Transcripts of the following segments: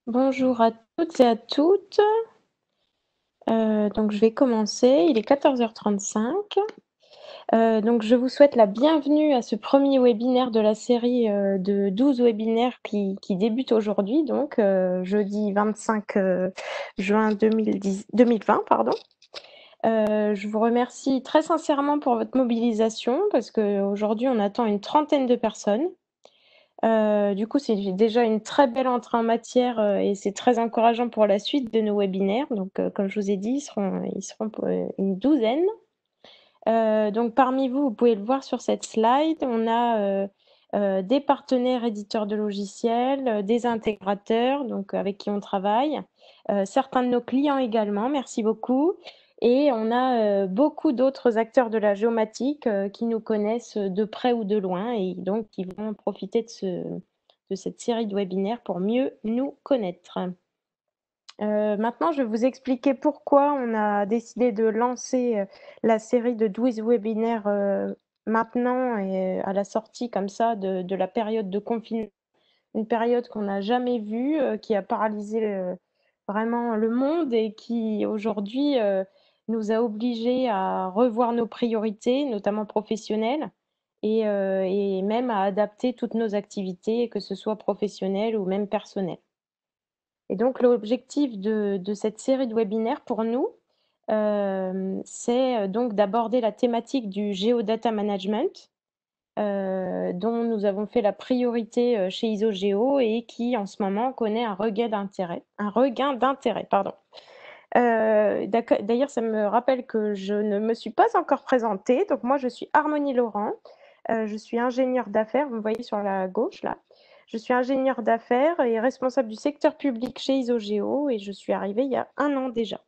Bonjour à toutes et à toutes. Donc je vais commencer, il est 14h35. Donc je vous souhaite la bienvenue à ce premier webinaire de la série de 12 webinaires qui débute aujourd'hui, donc jeudi 25 juin 2020, pardon. Je vous remercie très sincèrement pour votre mobilisation parce qu'aujourd'hui on attend une trentaine de personnes. Du coup, c'est déjà une très belle entrée en matière, et c'est très encourageant pour la suite de nos webinaires. Donc, comme je vous ai dit, ils seront une douzaine. Donc parmi vous, vous pouvez le voir sur cette slide, on a, des partenaires éditeurs de logiciels, des intégrateurs, donc avec qui on travaille, certains de nos clients également, merci beaucoup, et on a, beaucoup d'autres acteurs de la géomatique, qui nous connaissent de près ou de loin et donc qui vont profiter de cette série de webinaires pour mieux nous connaître. Maintenant, je vais vous expliquer pourquoi on a décidé de lancer, la série de 12 webinaires, maintenant et à la sortie comme ça de la période de confinement. Une période qu'on n'a jamais vue, qui a paralysé, vraiment le monde et qui aujourd'hui, nous a obligés à revoir nos priorités, notamment professionnelles et même à adapter toutes nos activités, que ce soit professionnelles ou même personnelles. Et donc l'objectif de cette série de webinaires pour nous, c'est, donc d'aborder la thématique du Geodata Management, dont nous avons fait la priorité, chez Isogeo et qui, en ce moment, connaît un regain d'intérêt, pardon. D'ailleurs, ça me rappelle que je ne me suis pas encore présentée. Donc moi, je suis Harmonie Laurent, je suis ingénieure d'affaires, vous me voyez sur la gauche là. Je suis ingénieure d'affaires et responsable du secteur public chez Isogeo et je suis arrivée il y a 1 an déjà.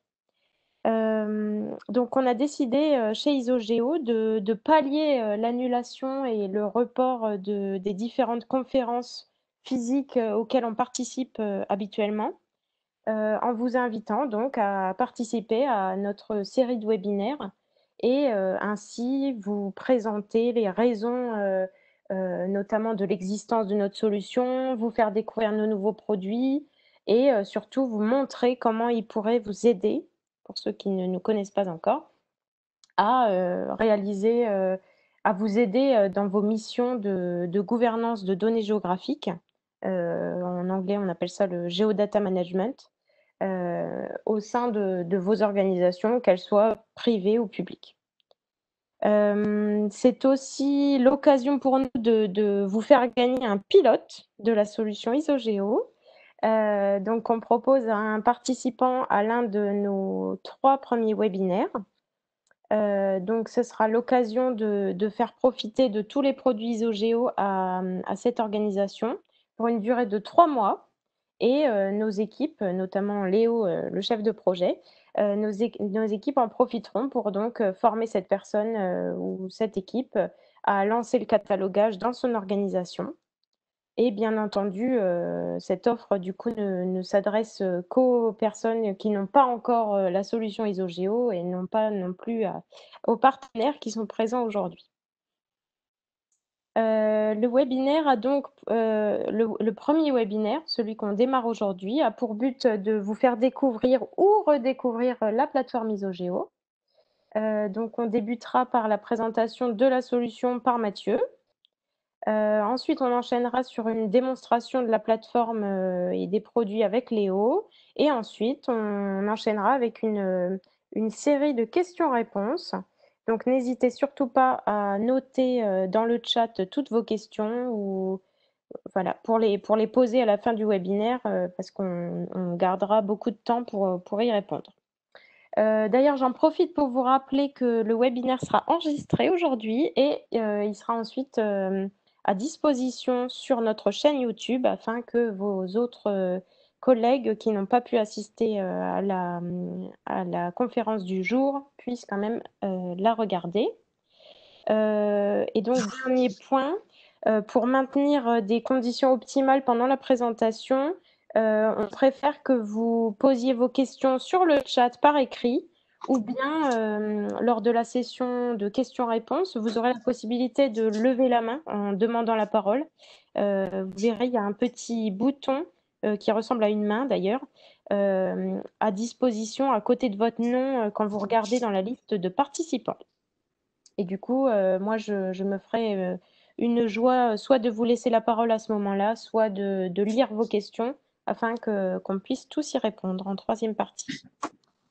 Donc on a décidé, chez Isogeo de pallier, l'annulation et le report, des différentes conférences physiques, auxquelles on participe, habituellement, en vous invitant donc à participer à notre série de webinaires et ainsi vous présenter les raisons, notamment de l'existence de notre solution, vous faire découvrir nos nouveaux produits et surtout vous montrer comment ils pourraient vous aider, pour ceux qui ne nous connaissent pas encore, à, réaliser, à vous aider, dans vos missions de gouvernance de données géographiques. En anglais, on appelle ça le Geodata Management, au sein de vos organisations, qu'elles soient privées ou publiques. C'est aussi l'occasion pour nous de vous faire gagner un pilote de la solution Isogeo. Donc on propose à un participant à l'un de nos 3 premiers webinaires. Donc ce sera l'occasion de faire profiter de tous les produits Isogeo à cette organisation pour une durée de 3 mois et nos équipes, notamment Léo, le chef de projet, nos équipes en profiteront pour donc, former cette personne, ou cette équipe, à lancer le catalogage dans son organisation. Et bien entendu, cette offre du coup ne s'adresse, qu'aux personnes qui n'ont pas encore, la solution Isogeo et non pas non plus aux partenaires qui sont présents aujourd'hui. Le webinaire a donc, le 1er webinaire, celui qu'on démarre aujourd'hui, a pour but de vous faire découvrir ou redécouvrir, la plateforme Isogeo. Donc on débutera par la présentation de la solution par Mathieu. Ensuite, on enchaînera sur une démonstration de la plateforme, et des produits avec Léo et ensuite on enchaînera avec une série de questions-réponses. Donc n'hésitez surtout pas à noter, dans le chat toutes vos questions ou voilà, pour les poser à la fin du webinaire, parce qu'on gardera beaucoup de temps pour y répondre. D'ailleurs, j'en profite pour vous rappeler que le webinaire sera enregistré aujourd'hui et il sera ensuite, à disposition sur notre chaîne YouTube afin que vos autres, collègues qui n'ont pas pu assister, à la conférence du jour puissent quand même, la regarder. Et donc dernier point, pour maintenir, des conditions optimales pendant la présentation, on préfère que vous posiez vos questions sur le chat par écrit ou bien, lors de la session de questions-réponses, vous aurez la possibilité de lever la main en demandant la parole. Vous verrez, il y a un petit bouton, qui ressemble à une main d'ailleurs, à disposition à côté de votre nom quand vous regardez dans la liste de participants. Et du coup, moi, je me ferai une joie soit de vous laisser la parole à ce moment-là, soit de lire vos questions afin qu'on puisse tous y répondre en troisième partie.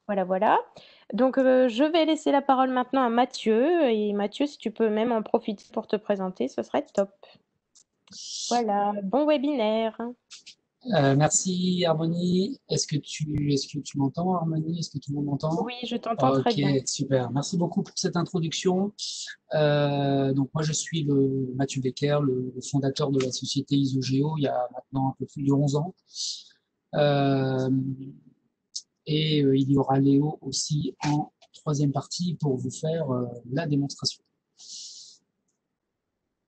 Voilà, voilà. Donc, je vais laisser la parole maintenant à Mathieu. Et Mathieu, si tu peux même en profiter pour te présenter, ce serait top. Voilà, bon webinaire. Merci Harmonie. Est-ce que tu m'entends Harmonie? Est-ce que tout le monde m'entend? Oui, je t'entends très Ok, bien. super. Merci beaucoup pour cette introduction. Donc moi je suis Mathieu Becker, le fondateur de la société Isogeo il y a maintenant un peu plus de 11 ans. Euh, il y aura Léo aussi en troisième partie pour vous faire la démonstration.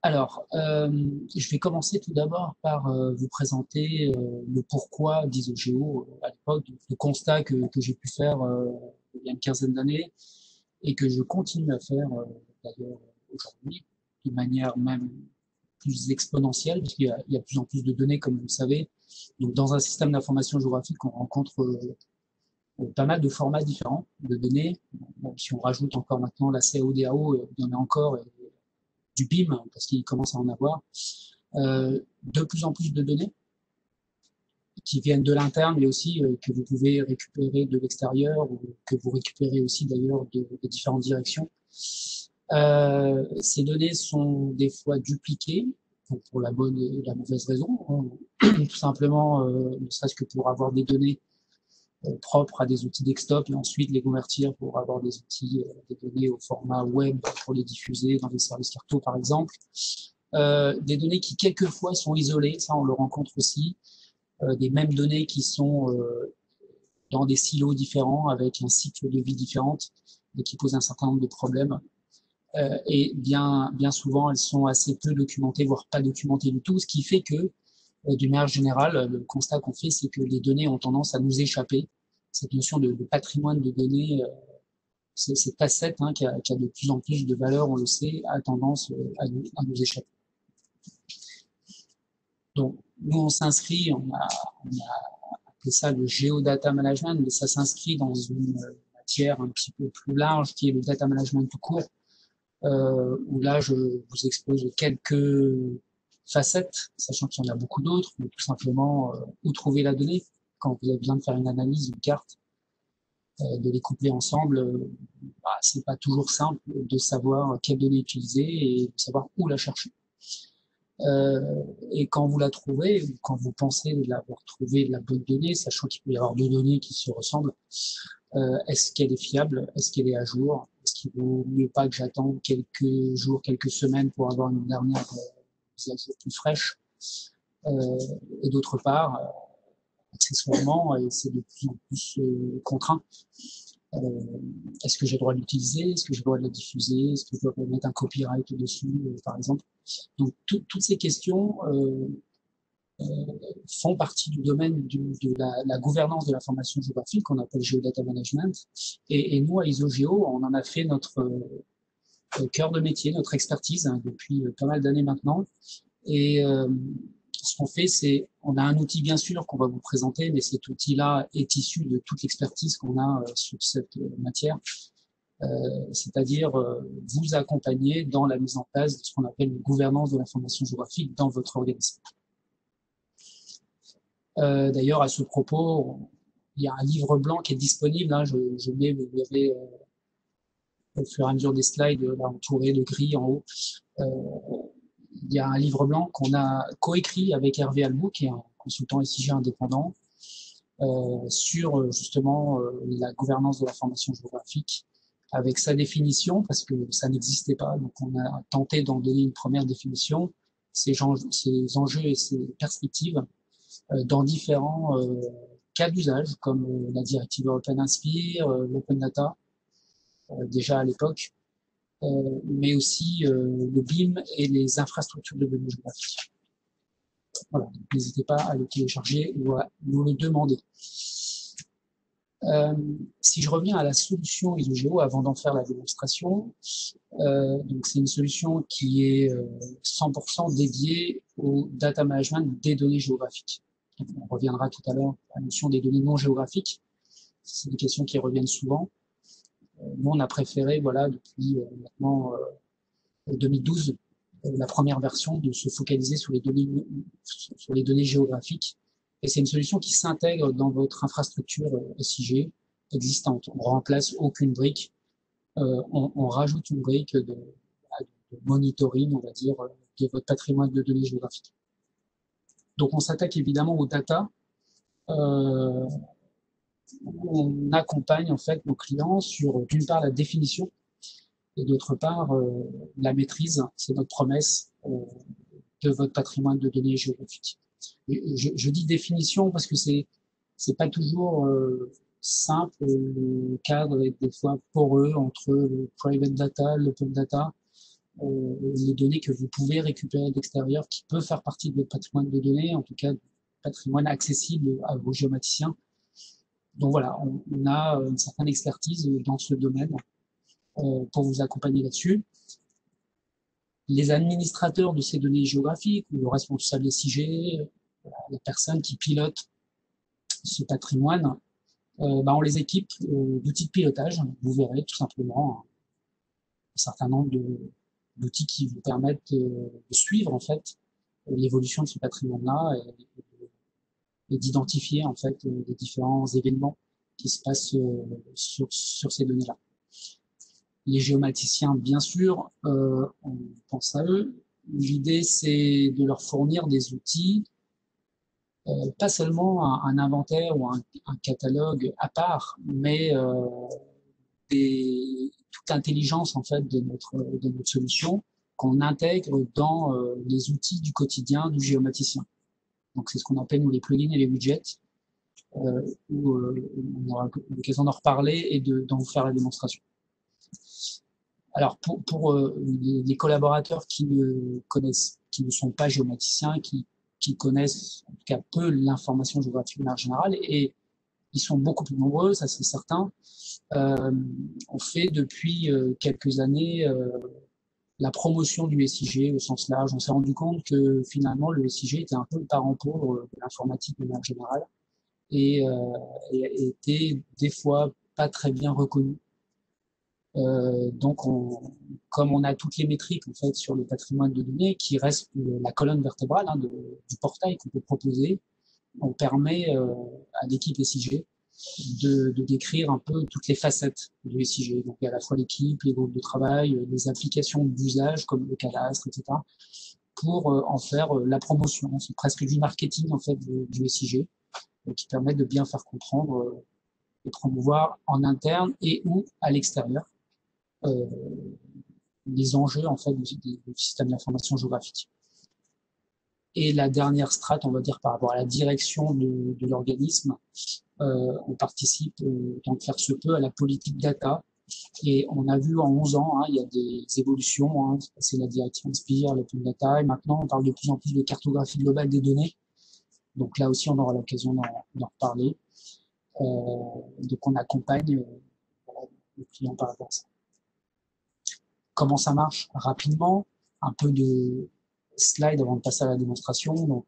Alors, je vais commencer tout d'abord par vous présenter le pourquoi d'Isogeo à l'époque, le constat que j'ai pu faire il y a une quinzaine d'années et que je continue à faire d'ailleurs aujourd'hui, de manière même plus exponentielle, puisqu'il y a de plus en plus de données, comme vous le savez. Donc, dans un système d'information géographique, on rencontre pas mal de formats différents de données. Bon, si on rajoute encore maintenant la CAO-DAO, il y en a encore, du BIM, parce qu'il commence à en avoir, de plus en plus de données qui viennent de l'interne, mais aussi que vous pouvez récupérer de l'extérieur, ou que vous récupérez aussi d'ailleurs de différentes directions. Ces données sont des fois dupliquées, pour la bonne et la mauvaise raison, hein. Tout simplement, ne serait-ce que pour avoir des données propres à des outils desktop et ensuite les convertir pour avoir des outils, des données au format web pour les diffuser dans des services carto par exemple. Des données qui quelquefois sont isolées, ça on le rencontre aussi, des mêmes données qui sont dans des silos différents avec un cycle de vie différent et qui posent un certain nombre de problèmes. Et bien souvent elles sont assez peu documentées, voire pas documentées du tout, ce qui fait que d'une manière générale, le constat qu'on fait, c'est que les données ont tendance à nous échapper. Cette notion de patrimoine de données, cette asset hein, qui a de plus en plus de valeur, on le sait, a tendance à nous échapper. Donc, nous, on s'inscrit, on a appelé ça le géodata management, mais ça s'inscrit dans une matière un petit peu plus large qui est le data management tout court, où là, je vous expose quelques facettes, sachant qu'il y en a beaucoup d'autres, mais tout simplement, où trouver la donnée quand vous avez besoin de faire une analyse, une carte, de les coupler ensemble, c'est pas toujours simple de savoir quelle donnée utiliser et de savoir où la chercher. Et quand vous la trouvez, ou quand vous pensez l'avoir trouvé la bonne donnée, sachant qu'il peut y avoir deux données qui se ressemblent, est-ce qu'elle est fiable? Est-ce qu'elle est à jour? Est-ce qu'il vaut mieux pas que j'attende quelques jours, quelques semaines pour avoir une dernière mise à jour plus fraîche? Et d'autre part, accessoirement, et c'est de plus en plus contraint, est-ce que j'ai le droit de l'utiliser? Est-ce que j'ai le droit de la diffuser? Est-ce que je dois mettre un copyright dessus, par exemple? Donc, toutes ces questions font partie du domaine de la gouvernance de l'information géographique qu'on appelle Geodata Management. Et nous, à Isogeo, on en a fait notre cœur de métier, notre expertise hein, depuis pas mal d'années maintenant. Et ce qu'on fait, c'est, on a un outil bien sûr qu'on va vous présenter, mais cet outil-là est issu de toute l'expertise qu'on a sur cette matière. C'est-à-dire vous accompagner dans la mise en place de ce qu'on appelle une gouvernance de l'information géographique dans votre organisme. D'ailleurs, à ce propos, il y a un livre blanc qui est disponible. Hein, je mets, vous verrez au fur et à mesure des slides, là, entouré de gris en haut. Il y a un livre blanc qu'on a coécrit avec Hervé Albou, qui est un consultant SIG indépendant, sur justement la gouvernance de l'information géographique, avec sa définition, parce que ça n'existait pas. Donc, on a tenté d'en donner une première définition, ces enjeux et ces perspectives dans différents cas d'usage, comme la directive européenne Inspire, l'open data, déjà à l'époque, mais aussi le BIM et les infrastructures de données géographiques. Voilà, n'hésitez pas à le télécharger ou à nous le demander. Si je reviens à la solution Isogeo avant d'en faire la démonstration, donc c'est une solution qui est 100% dédiée au data management des données géographiques. On reviendra tout à l'heure à la notion des données non géographiques. C'est des questions qui reviennent souvent. Nous, on a préféré, voilà, depuis maintenant 2012, la première version, de se focaliser sur les données géographiques. Et c'est une solution qui s'intègre dans votre infrastructure SIG existante. On remplace aucune brique, on rajoute une brique de monitoring, on va dire, de votre patrimoine de données géographiques. Donc on s'attaque évidemment aux data. On accompagne en fait nos clients sur d'une part la définition et d'autre part la maîtrise, c'est notre promesse de votre patrimoine de données géographiques. Je dis définition parce que c'est pas toujours simple, le cadre est des fois poreux entre le private data, l'open data, les données que vous pouvez récupérer de l'extérieur, qui peut faire partie de votre patrimoine de données, en tout cas patrimoine accessible à vos géomaticiens. Donc voilà, on a une certaine expertise dans ce domaine pour vous accompagner là-dessus. Les administrateurs de ces données géographiques, le responsable SIG, la personne qui pilote ce patrimoine, on les équipe d'outils de pilotage. Vous verrez tout simplement un certain nombre d'outils qui vous permettent de suivre en fait l'évolution de ce patrimoine-là et d'identifier en fait les différents événements qui se passent sur ces données-là. Les géomaticiens, bien sûr, on pense à eux. L'idée, c'est de leur fournir des outils, pas seulement un inventaire ou un catalogue à part, mais toute l'intelligence en fait de notre solution qu'on intègre dans les outils du quotidien du géomaticien. Donc c'est ce qu'on appelle nous les plugins et les widgets, où on aura l'occasion d'en reparler et d'en faire la démonstration. Alors pour les collaborateurs qui ne sont pas géomaticiens, qui connaissent en tout cas peu l'information géographique en général, et ils sont beaucoup plus nombreux, ça c'est certain. On fait depuis quelques années la promotion du SIG au sens large. On s'est rendu compte que finalement le SIG était un peu le parent pauvre de l'informatique de manière générale et était des fois pas très bien reconnu. Donc, comme on a toutes les métriques en fait sur le patrimoine de données, qui reste la colonne vertébrale du portail qu'on peut proposer, on permet à l'équipe SIG de décrire un peu toutes les facettes du SIG. Donc, il y a à la fois l'équipe, les groupes de travail, les applications d'usage comme le cadastre, etc., pour en faire la promotion. C'est presque du marketing en fait du SIG, qui permet de bien faire comprendre et promouvoir en interne et ou à l'extérieur les enjeux en fait du système d'information géographique. Et la dernière strate, on va dire par rapport à la direction de l'organisme, on participe tant que faire se peut à la politique data. Et on a vu en 11 ans, il y a des évolutions, c'est la directive Inspire, l'open data, et maintenant on parle de plus en plus de cartographie globale des données. Donc là aussi on aura l'occasion d'en reparler. Donc on accompagne le client par rapport à ça. Comment ça marche? Rapidement, un peu de slide avant de passer à la démonstration. Donc,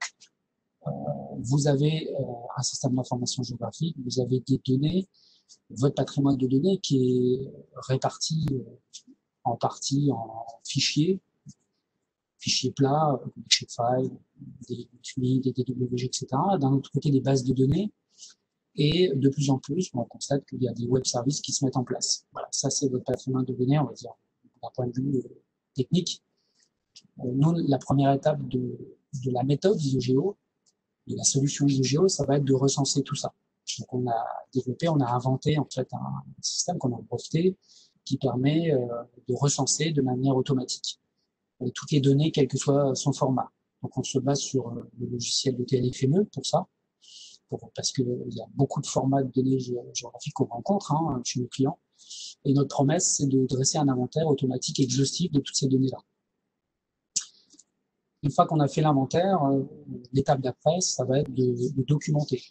vous avez un système d'information géographique, vous avez des données, votre patrimoine de données qui est réparti en partie en fichiers plats, des shapefiles, des TUI, des DWG, etc. D'un autre côté, des bases de données. Et de plus en plus, on constate qu'il y a des web services qui se mettent en place. Voilà, ça c'est votre patrimoine de données, on va dire, d'un point de vue technique. Nous, la première étape de la méthode ISOGEO, de la solution ISOGEO, ça va être de recenser tout ça. Donc on a développé, on a inventé en fait un système qu'on a breveté qui permet de recenser de manière automatique toutes les données, quel que soit son format. Donc on se base sur le logiciel de TLFME pour ça, parce qu'il y a beaucoup de formats de données géographiques qu'on rencontre chez nos clients. Et notre promesse, c'est de dresser un inventaire automatique exhaustif de toutes ces données-là. Une fois qu'on a fait l'inventaire, l'étape d'après, ça va être de documenter.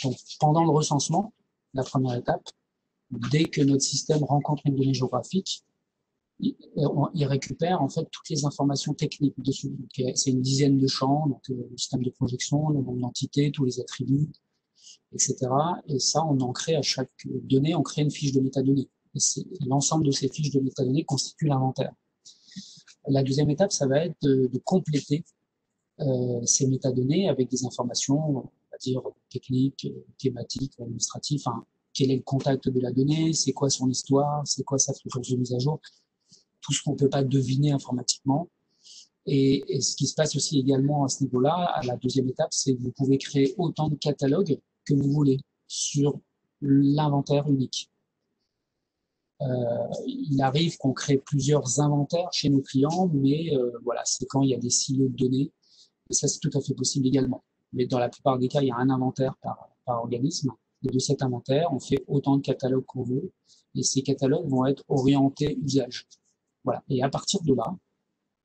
Donc, pendant le recensement, la première étape, dès que notre système rencontre une donnée géographique, il récupère en fait toutes les informations techniques dessus. C'est une dizaine de champs, donc le système de projection, le nombre d'entités, tous les attributs, etc. Et ça, on en crée à chaque donnée, on crée une fiche de métadonnées. Et l'ensemble de ces fiches de métadonnées constitue l'inventaire. La deuxième étape, ça va être de compléter ces métadonnées avec des informations, on va dire, techniques, thématiques, administratives, enfin, quel est le contact de la donnée, c'est quoi son histoire, c'est quoi sa fréquence de mise à jour, tout ce qu'on ne peut pas deviner informatiquement. Et ce qui se passe aussi également à ce niveau-là, à la deuxième étape, c'est que vous pouvez créer autant de catalogues que vous voulez sur l'inventaire unique. Il arrive qu'on crée plusieurs inventaires chez nos clients, mais voilà, c'est quand il y a des silos de données. Et ça, c'est tout à fait possible également. Mais dans la plupart des cas, il y a un inventaire par organisme. Et de cet inventaire, on fait autant de catalogues qu'on veut. Et ces catalogues vont être orientés usage. Voilà. Et à partir de là,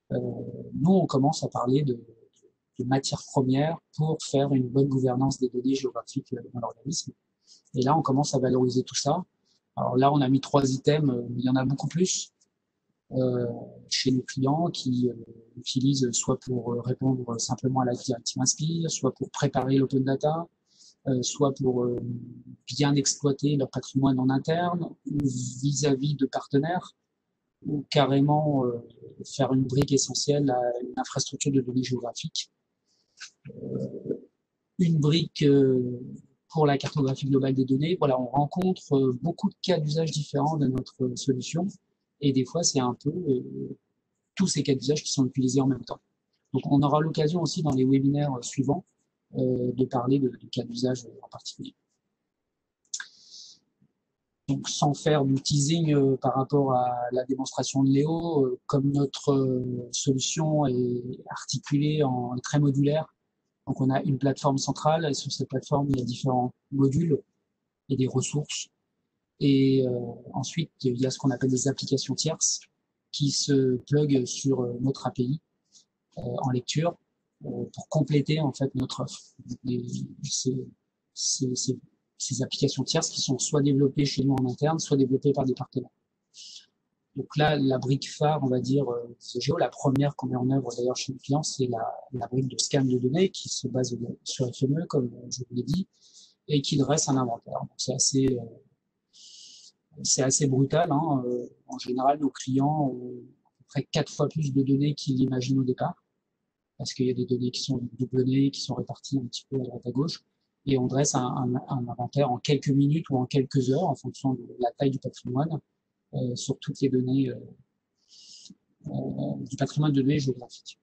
nous, on commence à parler de matières premières pour faire une bonne gouvernance des données géographiques dans l'organisme. Et là, on commence à valoriser tout ça. Alors là, on a mis 3 items, il y en a beaucoup plus chez nos clients qui utilisent soit pour répondre simplement à la directive Inspire, soit pour préparer l'open data, soit pour bien exploiter leur patrimoine en interne ou vis-à-vis de partenaires, ou carrément faire une brique essentielle à une infrastructure de données géographiques. Une brique pour la cartographie globale des données. Voilà, on rencontre beaucoup de cas d'usage différents de notre solution et des fois, c'est un peu tous ces cas d'usage qui sont utilisés en même temps. Donc, on aura l'occasion aussi dans les webinaires suivants de parler de cas d'usage en particulier. Donc, sans faire du teasing par rapport à la démonstration de Léo, comme notre solution est articulée en très modulaire, donc on a une plateforme centrale et sur cette plateforme, il y a différents modules et des ressources. Et ensuite, il y a ce qu'on appelle des applications tierces qui se pluguent sur notre API en lecture pour compléter en fait notre offre. Ces applications tierces qui sont soit développées chez nous en interne, soit développées par des partenaires. Donc là, la brique phare, on va dire, Géo, la première qu'on met en œuvre d'ailleurs chez nos clients, c'est la brique de scan de données qui se base sur FME, comme je vous l'ai dit, et qui dresse un inventaire. Donc c'est assez brutal. Hein. En général, nos clients ont à peu près 4 fois plus de données qu'ils l'imaginent au départ, parce qu'il y a des données qui sont doublonnées, qui sont réparties un petit peu à droite à gauche, et on dresse un inventaire en quelques minutes ou en quelques heures, en fonction de la taille du patrimoine, sur toutes les données du patrimoine de données géographiques.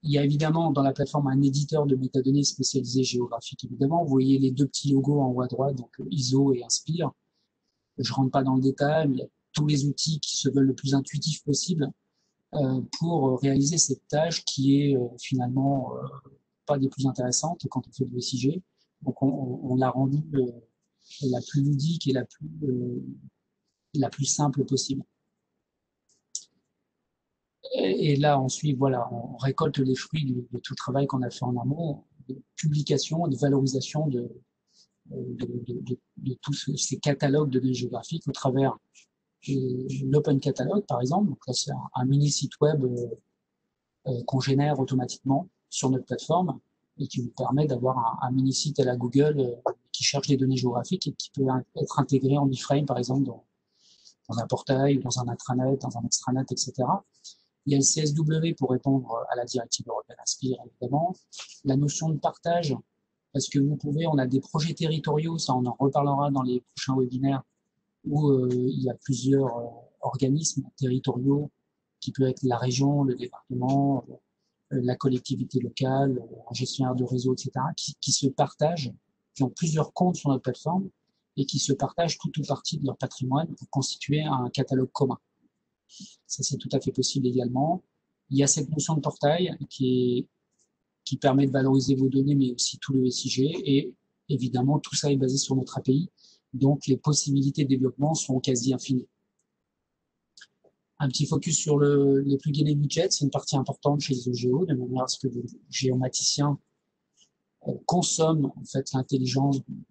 Il y a évidemment dans la plateforme un éditeur de métadonnées spécialisé géographique, évidemment. Vous voyez les 2 petits logos en haut à droite, donc ISO et Inspire. Je rentre pas dans le détail, mais il y a tous les outils qui se veulent le plus intuitifs possible pour réaliser cette tâche qui est finalement pas des plus intéressantes quand on fait du SIG. Donc on l'a rendue la plus ludique et la plus simple possible. Et là, ensuite, voilà, on récolte les fruits de tout le travail qu'on a fait en amont, de publication, de valorisation de tous ces catalogues de données géographiques au travers l'Open Catalogue, par exemple. Donc là, c'est un mini site web qu'on génère automatiquement sur notre plateforme et qui vous permet d'avoir un mini site à la Google qui cherche des données géographiques et qui peut être intégré en iframe, par exemple, dans un portail, dans un intranet, dans un extranet, etc. Il y a le CSW pour répondre à la directive européenne Inspire, évidemment. La notion de partage, parce que vous pouvez, on a des projets territoriaux, ça on en reparlera dans les prochains webinaires, où il y a plusieurs organismes territoriaux, qui peut être la région, le département, la collectivité locale, un gestionnaire de réseau, etc., qui se partagent, qui ont plusieurs comptes sur notre plateforme, et qui se partagent toute ou partie de leur patrimoine pour constituer un catalogue commun. Ça, c'est tout à fait possible également. Il y a cette notion de portail qui permet de valoriser vos données, mais aussi tout le SIG. Et évidemment, tout ça est basé sur notre API. Donc, les possibilités de développement sont quasi infinies. Un petit focus sur les plugins et widgets, c'est une partie importante chez les OGO, de manière à ce que les géomaticiens consomment en fait l'intelligence du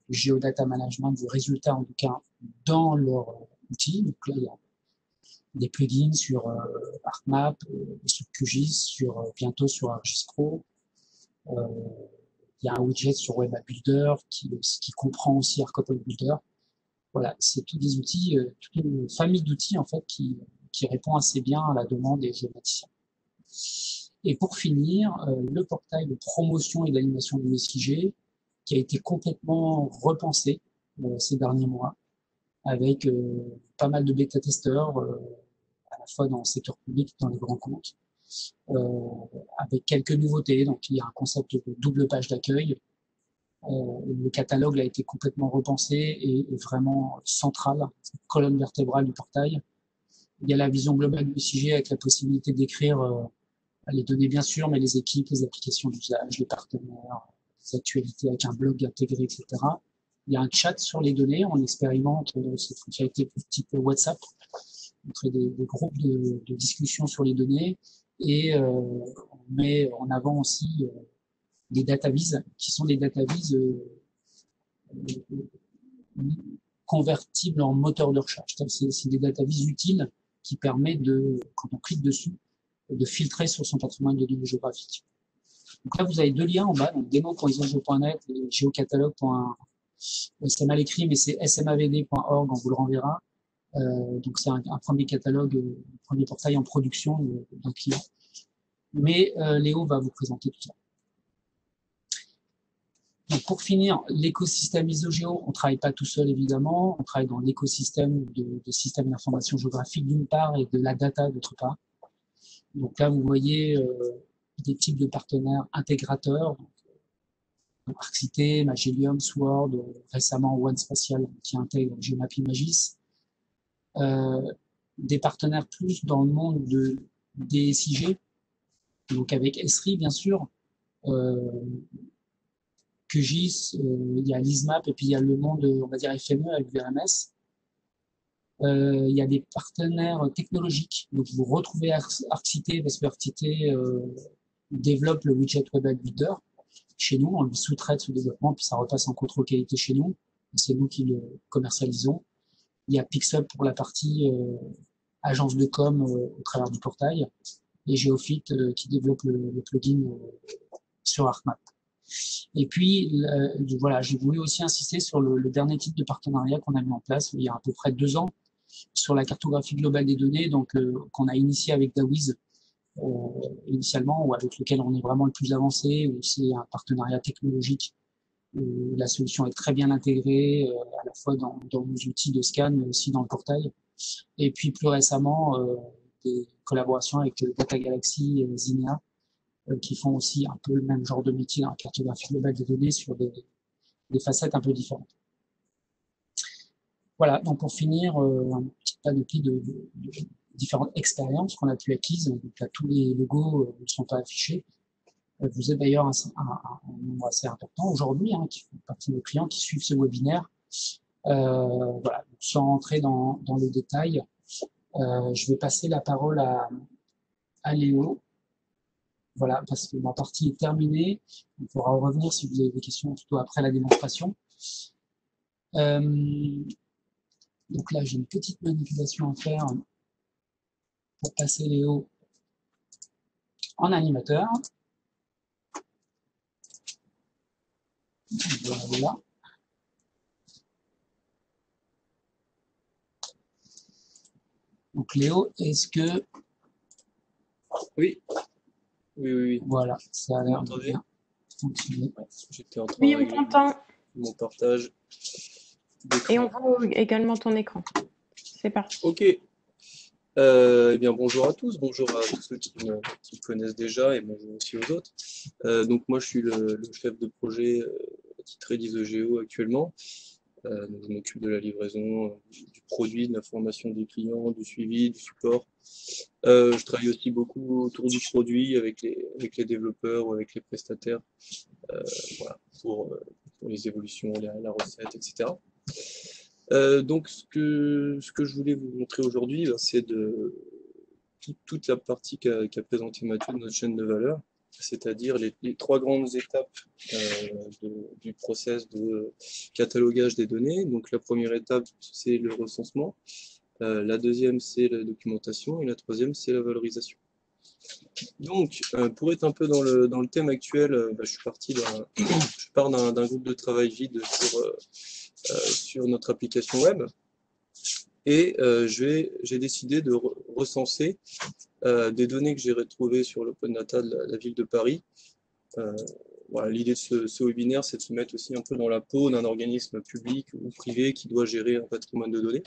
géodata management, du résultat en tout cas, dans leur outil. Donc là, il y a des plugins sur ArcMap, sur QGIS, bientôt sur ArcGIS Pro. Il y a un widget sur Web App Builder qui comprend aussi ArcOpen Builder. Voilà, c'est tous des outils, toute une famille d'outils en fait qui répond assez bien à la demande des géomaticiens. Et pour finir, le portail de promotion et d'animation du SIG qui a été complètement repensé ces derniers mois avec pas mal de bêta-testeurs à la fois dans le secteur public et dans les grands comptes, avec quelques nouveautés. Donc il y a un concept de double page d'accueil. Le catalogue a été complètement repensé et est vraiment central, colonne vertébrale du portail. Il y a la vision globale du SIG avec la possibilité d'écrire les données bien sûr, mais les équipes, les applications d'usage, les partenaires, les actualités avec un blog intégré, etc. Il y a un chat sur les données, on expérimente cette fonctionnalité type WhatsApp, on crée des groupes de discussion sur les données et on met en avant aussi des databases qui sont des databases convertibles en moteur de recherche. C'est des databases utiles qui permettent de, quand on clique dessus, de filtrer sur son patrimoine de données géographiques. Donc là, vous avez deux liens en bas, donc demo.isogeo.net et géocatalogue. C'est mal écrit, mais c'est smavd.org, on vous le renverra. Donc c'est un premier catalogue, un premier portail en production d'un client. Mais Léo va vous présenter tout ça. Donc pour finir, l'écosystème ISOGEO, on ne travaille pas tout seul évidemment, on travaille dans l'écosystème de systèmes d'information géographique d'une part et de la data d'autre part. Donc là, vous voyez des types de partenaires intégrateurs, ArcCité, Magellium, Sword, récemment OneSpatial qui intègre GeoMap Imagis. Des partenaires plus dans le monde des SIG, donc avec Esri bien sûr, QGIS, il y a l'ISMAP et puis il y a le monde, on va dire FME avec VRMS. Il y a des partenaires technologiques, donc vous retrouvez ArcCité parce que ArcCité développe le widget Web App Builder chez nous, on lui sous-traite ce développement puis ça repasse en contrôle qualité chez nous, c'est nous qui le commercialisons. Il y a Pixup pour la partie agence de com au travers du portail et Geofit qui développe le plugin sur ArcMap. Et puis, voilà, j'ai voulu aussi insister sur le dernier type de partenariat qu'on a mis en place il y a à peu près 2 ans sur la cartographie globale des données, donc qu'on a initié avec Dawiz initialement, ou avec lequel on est vraiment le plus avancé, où c'est un partenariat technologique. La solution est très bien intégrée, à la fois dans nos outils de scan, mais aussi dans le portail. Et puis plus récemment, des collaborations avec Data Galaxy et Zinea, qui font aussi un peu le même genre de métier dans la cartographie globale des données sur des facettes un peu différentes. Voilà, donc pour finir, un petit panoplie de différentes expériences qu'on a pu acquises. Donc là, tous les logos ne sont pas affichés. Vous êtes d'ailleurs un nombre assez important aujourd'hui, hein, qui font partie de nos clients qui suivent ce webinaire. Voilà, donc sans rentrer dans le détail, je vais passer la parole à Léo. Voilà, parce que ma partie est terminée. On pourra revenir si vous avez des questions plutôt après la démonstration. Donc là, j'ai une petite manipulation à faire pour passer Léo en animateur. Voilà. Donc Léo, est-ce que... Oui. Oui. Voilà, ça a l'air de bien fonctionner. J'étais en train Oui, de on régler t'entend. mon partage d'écran. Et on voit également ton écran. C'est parti. Ok. Eh bien, bonjour à tous. Bonjour à tous ceux qui me connaissent déjà et bonjour aussi aux autres. Donc moi, je suis le chef de projet attitré d'ISOGEO actuellement. Donc, je m'occupe de la livraison du produit, de l'information des clients, du suivi, du support. Je travaille aussi beaucoup autour du produit avec les développeurs ou avec les prestataires, voilà, pour les évolutions, la recette, etc. Donc ce que je voulais vous montrer aujourd'hui, c'est toute la partie qu'a présenté Mathieu de notre chaîne de valeur, c'est-à-dire les 3 grandes étapes du process de catalogage des données. Donc la première étape, c'est le recensement. La deuxième, c'est la documentation, et la troisième, c'est la valorisation. Donc, pour être un peu dans le thème actuel, je pars d'un groupe de travail vide sur notre application web, et j'ai décidé de recenser des données que j'ai retrouvées sur l'Open Data de la ville de Paris. Voilà, l'idée de ce webinaire, c'est de se mettre aussi un peu dans la peau d'un organisme public ou privé qui doit gérer un patrimoine de données.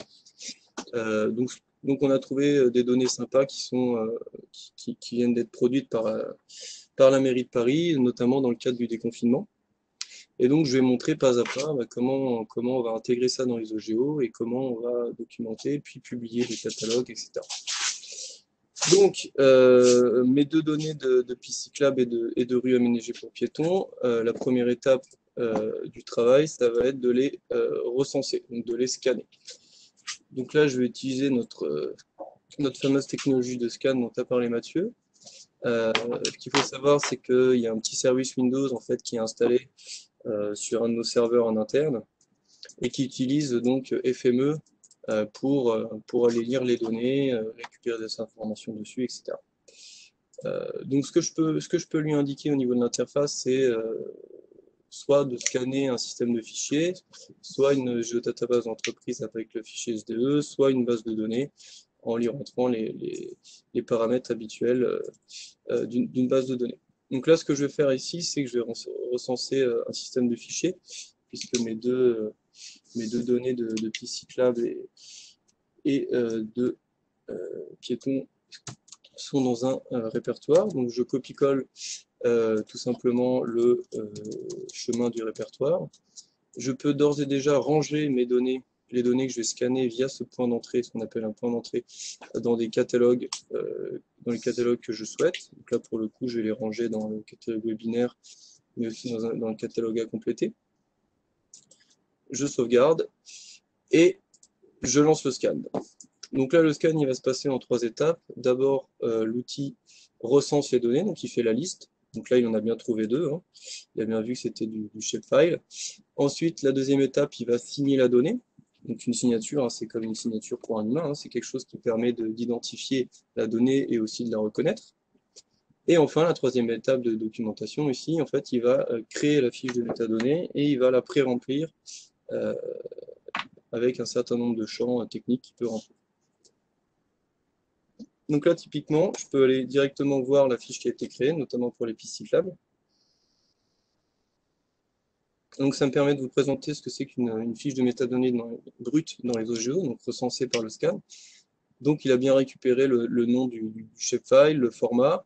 Donc on a trouvé des données sympas qui viennent d'être produites par la mairie de Paris, notamment dans le cadre du déconfinement. Et donc je vais montrer pas à pas comment on va intégrer ça dans les OGO et comment on va documenter, puis publier des catalogues, etc. Donc, mes deux données de pistes cyclables et de rues aménagées pour piétons, la première étape du travail, ça va être de les recenser, donc de les scanner. Donc là, je vais utiliser notre fameuse technologie de scan dont a parlé Mathieu. Ce qu'il faut savoir, c'est qu'il y a un petit service Windows en fait, qui est installé sur un de nos serveurs en interne et qui utilise donc FME pour aller lire les données, récupérer des informations dessus, etc. Donc ce que je peux lui indiquer au niveau de l'interface, c'est soit de scanner un système de fichiers, soit une géodatabase d'entreprise avec le fichier SDE, soit une base de données en lui rentrant les paramètres habituels d'une base de données. Donc là, ce que je vais faire ici, c'est que je vais recenser un système de fichiers, puisque mes deux données de pistes cyclables et de piétons sont dans un répertoire. Donc je copie-colle tout simplement le chemin du répertoire. Je peux d'ores et déjà ranger mes données, les données que je vais scanner via ce point d'entrée, ce qu'on appelle un point d'entrée, dans des catalogues, dans les catalogues que je souhaite. Donc là, pour le coup, je vais les ranger dans le catalogue webinaire, mais aussi dans le catalogue à compléter. Je sauvegarde et je lance le scan. Donc là, le scan, il va se passer en 3 étapes. D'abord, l'outil recense les données, donc il fait la liste. Donc là, il en a bien trouvé 2. Hein. Il a bien vu que c'était du shapefile. Ensuite, la deuxième étape, il va signer la donnée. Donc une signature, hein, c'est comme une signature pour un humain. Hein, c'est quelque chose qui permet d'identifier la donnée et aussi de la reconnaître. Et enfin, la troisième étape de documentation, ici, en fait, il va créer la fiche de métadonnées et il va la pré-remplir avec un certain nombre de champs techniques qu'il peut remplir. Donc là, typiquement, je peux aller directement voir la fiche qui a été créée, notamment pour les pistes cyclables. Donc ça me permet de vous présenter ce que c'est qu'une fiche de métadonnées brute dans les OGO, donc recensée par le scan. Donc il a bien récupéré le nom du shapefile, le format,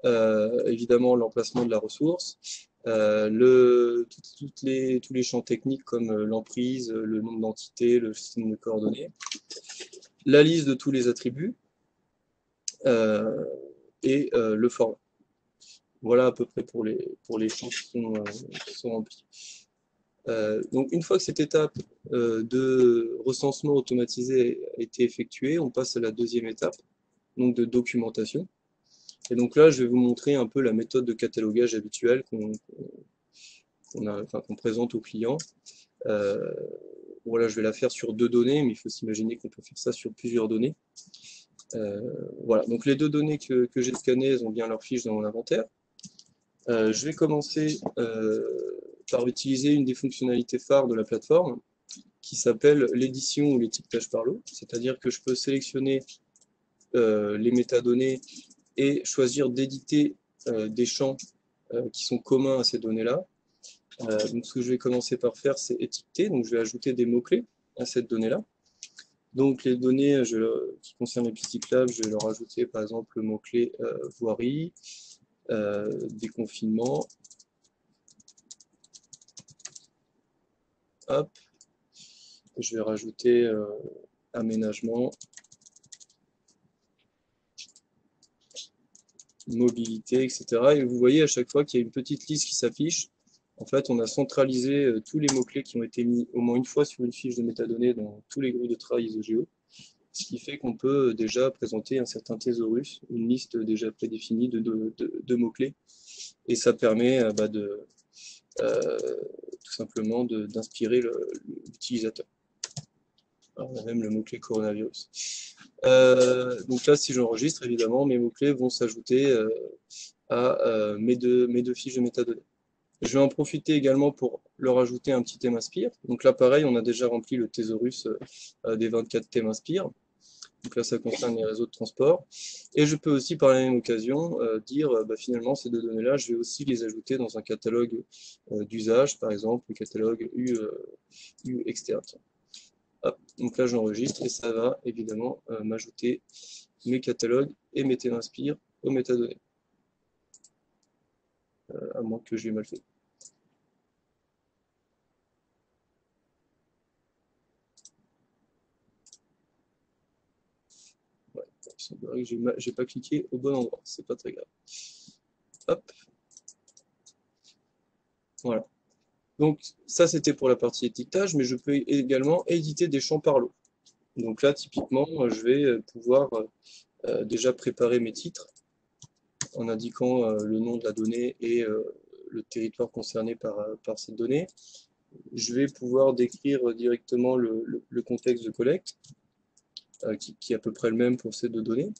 évidemment l'emplacement de la ressource, tous les champs techniques comme l'emprise, le nombre d'entités, le système de coordonnées, la liste de tous les attributs et le format. Voilà à peu près pour les champs qui sont remplis. Donc une fois que cette étape de recensement automatisé a été effectuée, on passe à la deuxième étape, donc de documentation. Et donc là, je vais vous montrer un peu la méthode de catalogage habituelle qu'on présente aux clients. Voilà, je vais la faire sur 2 données, mais il faut s'imaginer qu'on peut faire ça sur plusieurs données. Voilà, donc les 2 données que j'ai scannées, elles ont bien leur fiche dans mon inventaire. Je vais commencer par utiliser une des fonctionnalités phares de la plateforme qui s'appelle l'édition ou l'étiquetage par lot, c'est-à-dire que je peux sélectionner les métadonnées et choisir d'éditer des champs qui sont communs à ces données-là. Donc ce que je vais commencer par faire, c'est étiqueter, donc je vais ajouter des mots-clés à cette donnée-là. Donc les données qui concernent les pistes cyclables, je vais leur ajouter par exemple le mot-clé voirie, déconfinement. Hop, je vais rajouter aménagement, mobilité, etc. Et vous voyez à chaque fois qu'il y a une petite liste qui s'affiche, en fait on a centralisé tous les mots-clés qui ont été mis au moins une fois sur une fiche de métadonnées dans tous les groupes de travail ISOGEO, ce qui fait qu'on peut déjà présenter un certain thésaurus, une liste déjà prédéfinie de mots-clés, et ça permet tout simplement d'inspirer l'utilisateur. Alors, on a même le mot-clé coronavirus. Donc là, si j'enregistre, évidemment, mes mots-clés vont s'ajouter à mes deux fiches de métadonnées. Je vais en profiter également pour leur ajouter un petit thème Inspire. Donc là, pareil, on a déjà rempli le thésaurus des 24 thèmes Inspire. Donc là, ça concerne les réseaux de transport. Et je peux aussi, par la même occasion, dire, finalement, ces deux données-là, je vais aussi les ajouter dans un catalogue d'usage, par exemple, le catalogue U externe. Hop, donc là, j'enregistre et ça va évidemment m'ajouter mes catalogues et mes thèmes Inspire aux métadonnées. À moins que j'ai mal fait. Ouais, il semblerait que j'ai pas cliqué au bon endroit, c'est pas très grave. Hop. Voilà. Donc ça c'était pour la partie étiquetage, mais je peux également éditer des champs par lot. Donc là typiquement je vais pouvoir déjà préparer mes titres en indiquant le nom de la donnée et le territoire concerné par cette donnée. Je vais pouvoir décrire directement le contexte de collecte, qui est à peu près le même pour ces deux données.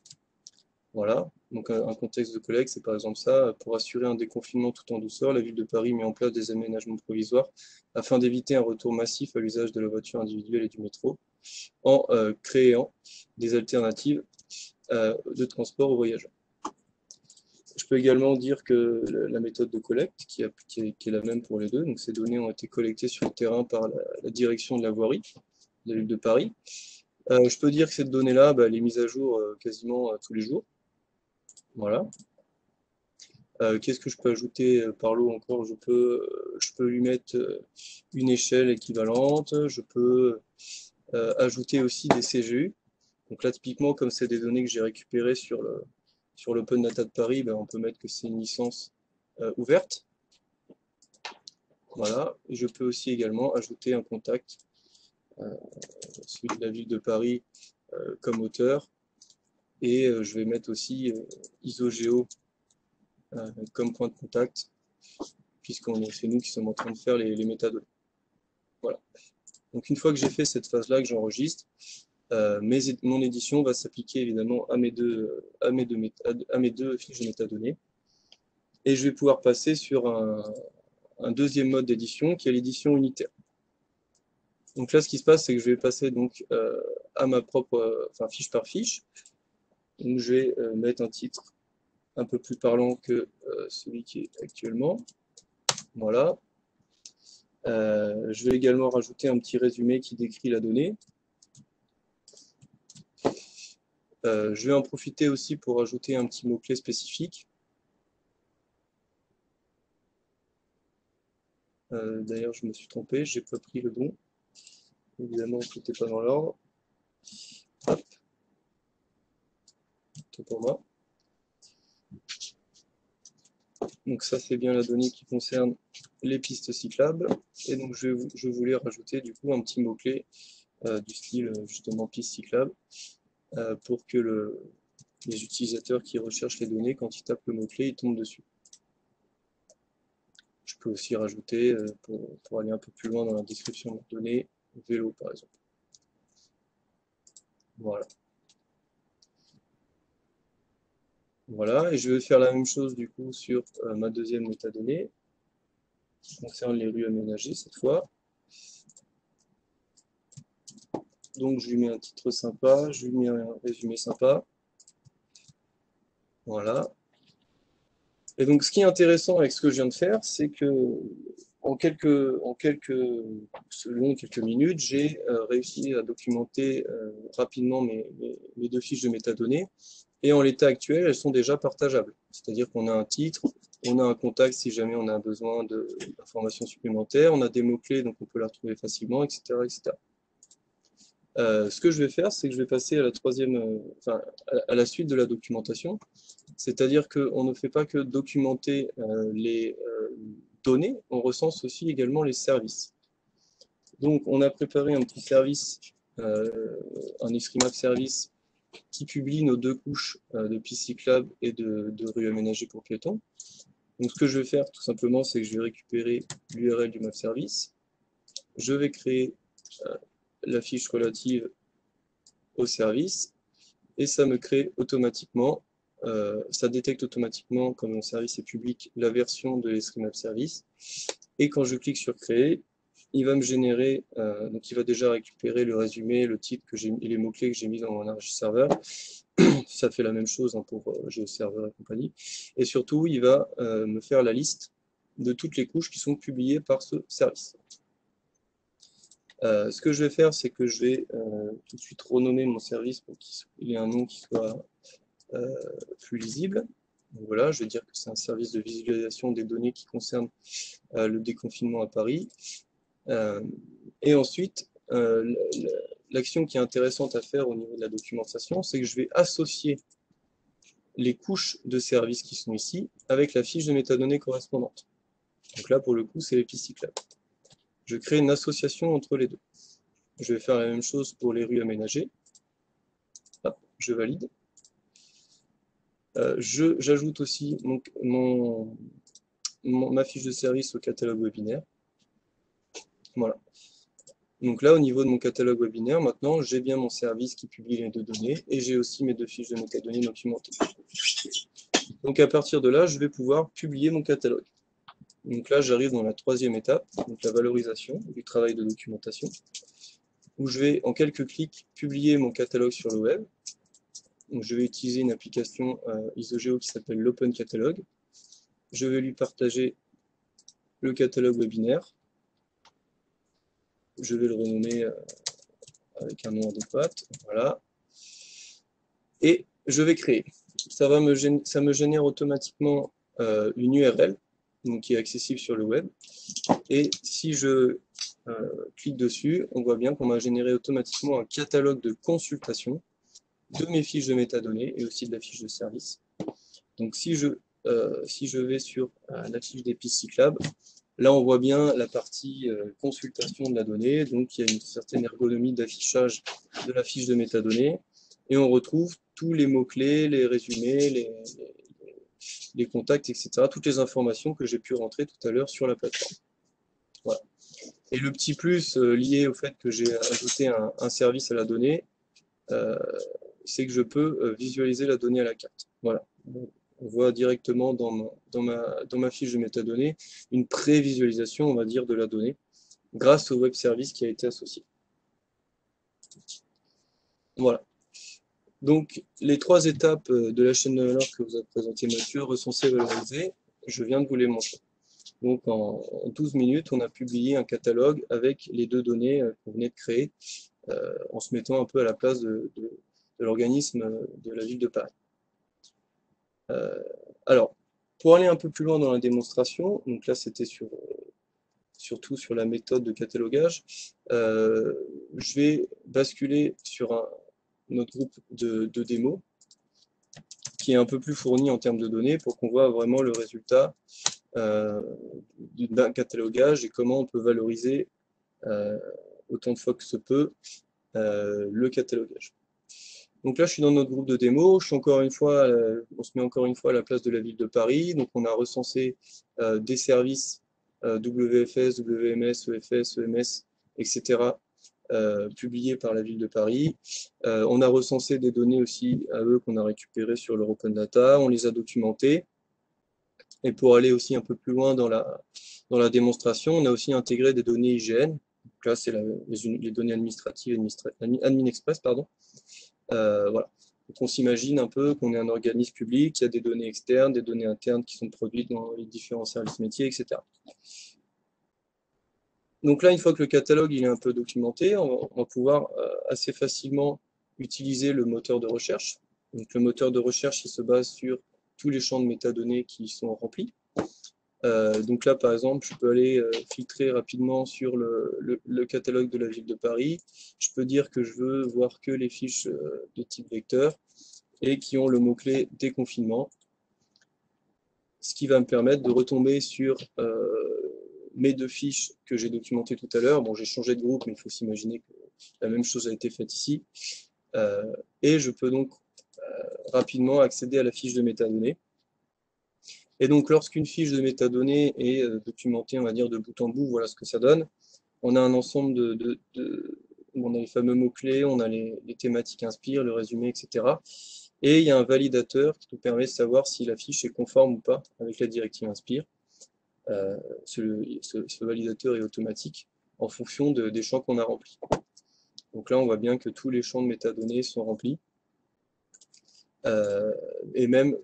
Voilà, donc un contexte de collecte, c'est par exemple ça, pour assurer un déconfinement tout en douceur, la ville de Paris met en place des aménagements provisoires afin d'éviter un retour massif à l'usage de la voiture individuelle et du métro, en créant des alternatives de transport aux voyageurs. Je peux également dire que la méthode de collecte, qui est la même pour les deux, donc ces données ont été collectées sur le terrain par la direction de la voirie de la ville de Paris. Je peux dire que cette donnée-là, elle est mise à jour quasiment tous les jours. Voilà. Qu'est-ce que je peux ajouter par lot encore? Je peux lui mettre une échelle équivalente. Je peux ajouter aussi des CGU. Donc là, typiquement, comme c'est des données que j'ai récupérées sur l'Open Data de Paris, on peut mettre que c'est une licence ouverte. Voilà. Et je peux aussi également ajouter un contact, celui de la ville de Paris comme auteur. Et je vais mettre aussi ISOGEO comme point de contact, c'est nous qui sommes en train de faire les métadonnées. Voilà. Donc une fois que j'ai fait cette phase-là, que j'enregistre, mon édition va s'appliquer évidemment à mes deux fiches de métadonnées. Et je vais pouvoir passer sur un deuxième mode d'édition qui est l'édition unitaire. Donc là, ce qui se passe, c'est que je vais passer donc à ma propre, fiche par fiche. Donc je vais mettre un titre un peu plus parlant que celui qui est actuellement. Voilà. Je vais également rajouter un petit résumé qui décrit la donnée. Je vais en profiter aussi pour ajouter un petit mot-clé spécifique. D'ailleurs, je me suis trompé, j'ai pas pris le bon. Évidemment, tout n'est pas dans l'ordre. Hop. Tout pour moi. Donc ça, c'est bien la donnée qui concerne les pistes cyclables. Et donc, je voulais rajouter du coup un petit mot-clé du style justement piste cyclable pour que les utilisateurs qui recherchent les données, quand ils tapent le mot-clé, ils tombent dessus. Je peux aussi rajouter, pour aller un peu plus loin dans la description de la donnée, vélo par exemple. Voilà. Voilà, et je vais faire la même chose du coup sur ma deuxième métadonnée, qui concerne les rues aménagées cette fois. Donc je lui mets un titre sympa, je lui mets un résumé sympa. Voilà. Et donc ce qui est intéressant avec ce que je viens de faire, c'est que selon quelques minutes, j'ai réussi à documenter rapidement mes deux fiches de métadonnées. Et en l'état actuel, elles sont déjà partageables. C'est-à-dire qu'on a un titre, on a un contact si jamais on a besoin d'informations supplémentaires, on a des mots-clés, donc on peut la retrouver facilement, etc. etc. Ce que je vais faire, c'est que je vais passer à à la suite de la documentation. C'est-à-dire qu'on ne fait pas que documenter les données, on recense aussi également les services. Donc on a préparé un petit service, un Extremap service, qui publie nos deux couches de pistes cyclables et de rues aménagées pour piétons. Donc ce que je vais faire tout simplement, c'est que je vais récupérer l'URL du map service, je vais créer la fiche relative au service, et ça me crée automatiquement, ça détecte automatiquement, comme mon service est public, la version de l'StreamApp Service, et quand je clique sur créer, il va me générer, donc il va déjà récupérer le résumé, le titre et les mots-clés que j'ai mis dans mon serveur. Ça fait la même chose hein, pour GeoServer et compagnie. Et surtout, il va me faire la liste de toutes les couches qui sont publiées par ce service. Ce que je vais faire, c'est que je vais tout de suite renommer mon service pour qu'il ait un nom qui soit plus lisible. Donc voilà, je vais dire que c'est un service de visualisation des données qui concerne le déconfinement à Paris. Et ensuite, l'action qui est intéressante à faire au niveau de la documentation, c'est que je vais associer les couches de services qui sont ici avec la fiche de métadonnées correspondante. Donc là, pour le coup, c'est les pistes cyclables. Je crée une association entre les deux. Je vais faire la même chose pour les rues aménagées. Hop, je valide. J'ajoute aussi ma fiche de service au catalogue webinaire. Voilà. Donc là, au niveau de mon catalogue webinaire, maintenant, j'ai bien mon service qui publie les deux données et j'ai aussi mes deux fiches de métadonnées documentées. Donc à partir de là, je vais pouvoir publier mon catalogue. Donc là, j'arrive dans la troisième étape, donc la valorisation du travail de documentation, où je vais en quelques clics publier mon catalogue sur le web. Donc je vais utiliser une application Isogeo qui s'appelle l'Open Catalog. Je vais lui partager le catalogue webinaire. Je vais le renommer avec un nom adéquat. Voilà. Et je vais créer. Ça me génère automatiquement une URL donc qui est accessible sur le web. Et si je clique dessus, on voit bien qu'on m'a généré automatiquement un catalogue de consultation de mes fiches de métadonnées et aussi de la fiche de service. Donc si je vais sur la fiche des pistes cyclables, là on voit bien la partie consultation de la donnée, donc il y a une certaine ergonomie d'affichage de la fiche de métadonnées, et on retrouve tous les mots-clés, les résumés, les contacts, etc., toutes les informations que j'ai pu rentrer tout à l'heure sur la plateforme. Voilà. Et le petit plus lié au fait que j'ai ajouté un service à la donnée, c'est que je peux visualiser la donnée à la carte. Voilà. On voit directement dans ma fiche de métadonnées une prévisualisation, on va dire, de la donnée grâce au web service qui a été associé. Voilà. Donc, les trois étapes de la chaîne de valeur que vous a présenté Mathieu, recenser, valoriser, je viens de vous les montrer. Donc, en 12 minutes, on a publié un catalogue avec les deux données qu'on venait de créer, en se mettant un peu à la place de l'organisme de la ville de Paris. Alors, pour aller un peu plus loin dans la démonstration, donc là c'était surtout sur la méthode de catalogage, je vais basculer sur un autre groupe de démos qui est un peu plus fourni en termes de données pour qu'on voit vraiment le résultat d'un catalogage et comment on peut valoriser autant de fois que se peut le catalogage. Donc là, je suis dans notre groupe de démo. Je suis encore une fois, on se met encore une fois à la place de la ville de Paris. Donc on a recensé des services WFS, WMS, EFS, EMS, etc. Publiés par la ville de Paris. On a recensé des données aussi à eux qu'on a récupérées sur leur Open Data. On les a documentées. Et pour aller aussi un peu plus loin dans la démonstration, on a aussi intégré des données IGN. Donc là, c'est les données administratives, AdminExpress, pardon. Voilà. Donc on s'imagine un peu qu'on est un organisme public, il y a des données externes, des données internes qui sont produites dans les différents services métiers, etc. Donc là, une fois que le catalogue il est un peu documenté, on va pouvoir assez facilement utiliser le moteur de recherche. Donc le moteur de recherche, il se base sur tous les champs de métadonnées qui sont remplis. Donc là, par exemple, je peux aller filtrer rapidement sur le catalogue de la ville de Paris. Je peux dire que je veux voir que les fiches de type vecteur et qui ont le mot-clé déconfinement, ce qui va me permettre de retomber sur mes deux fiches que j'ai documentées tout à l'heure. Bon, j'ai changé de groupe, mais il faut s'imaginer que la même chose a été faite ici. Et je peux donc rapidement accéder à la fiche de métadonnées. Et donc, lorsqu'une fiche de métadonnées est documentée, on va dire, de bout en bout, voilà ce que ça donne. On a un ensemble on a les fameux mots-clés, on a les thématiques Inspire, le résumé, etc. Et il y a un validateur qui nous permet de savoir si la fiche est conforme ou pas avec la directive Inspire. Ce validateur est automatique en fonction des champs qu'on a remplis. Donc là, on voit bien que tous les champs de métadonnées sont remplis. Et même,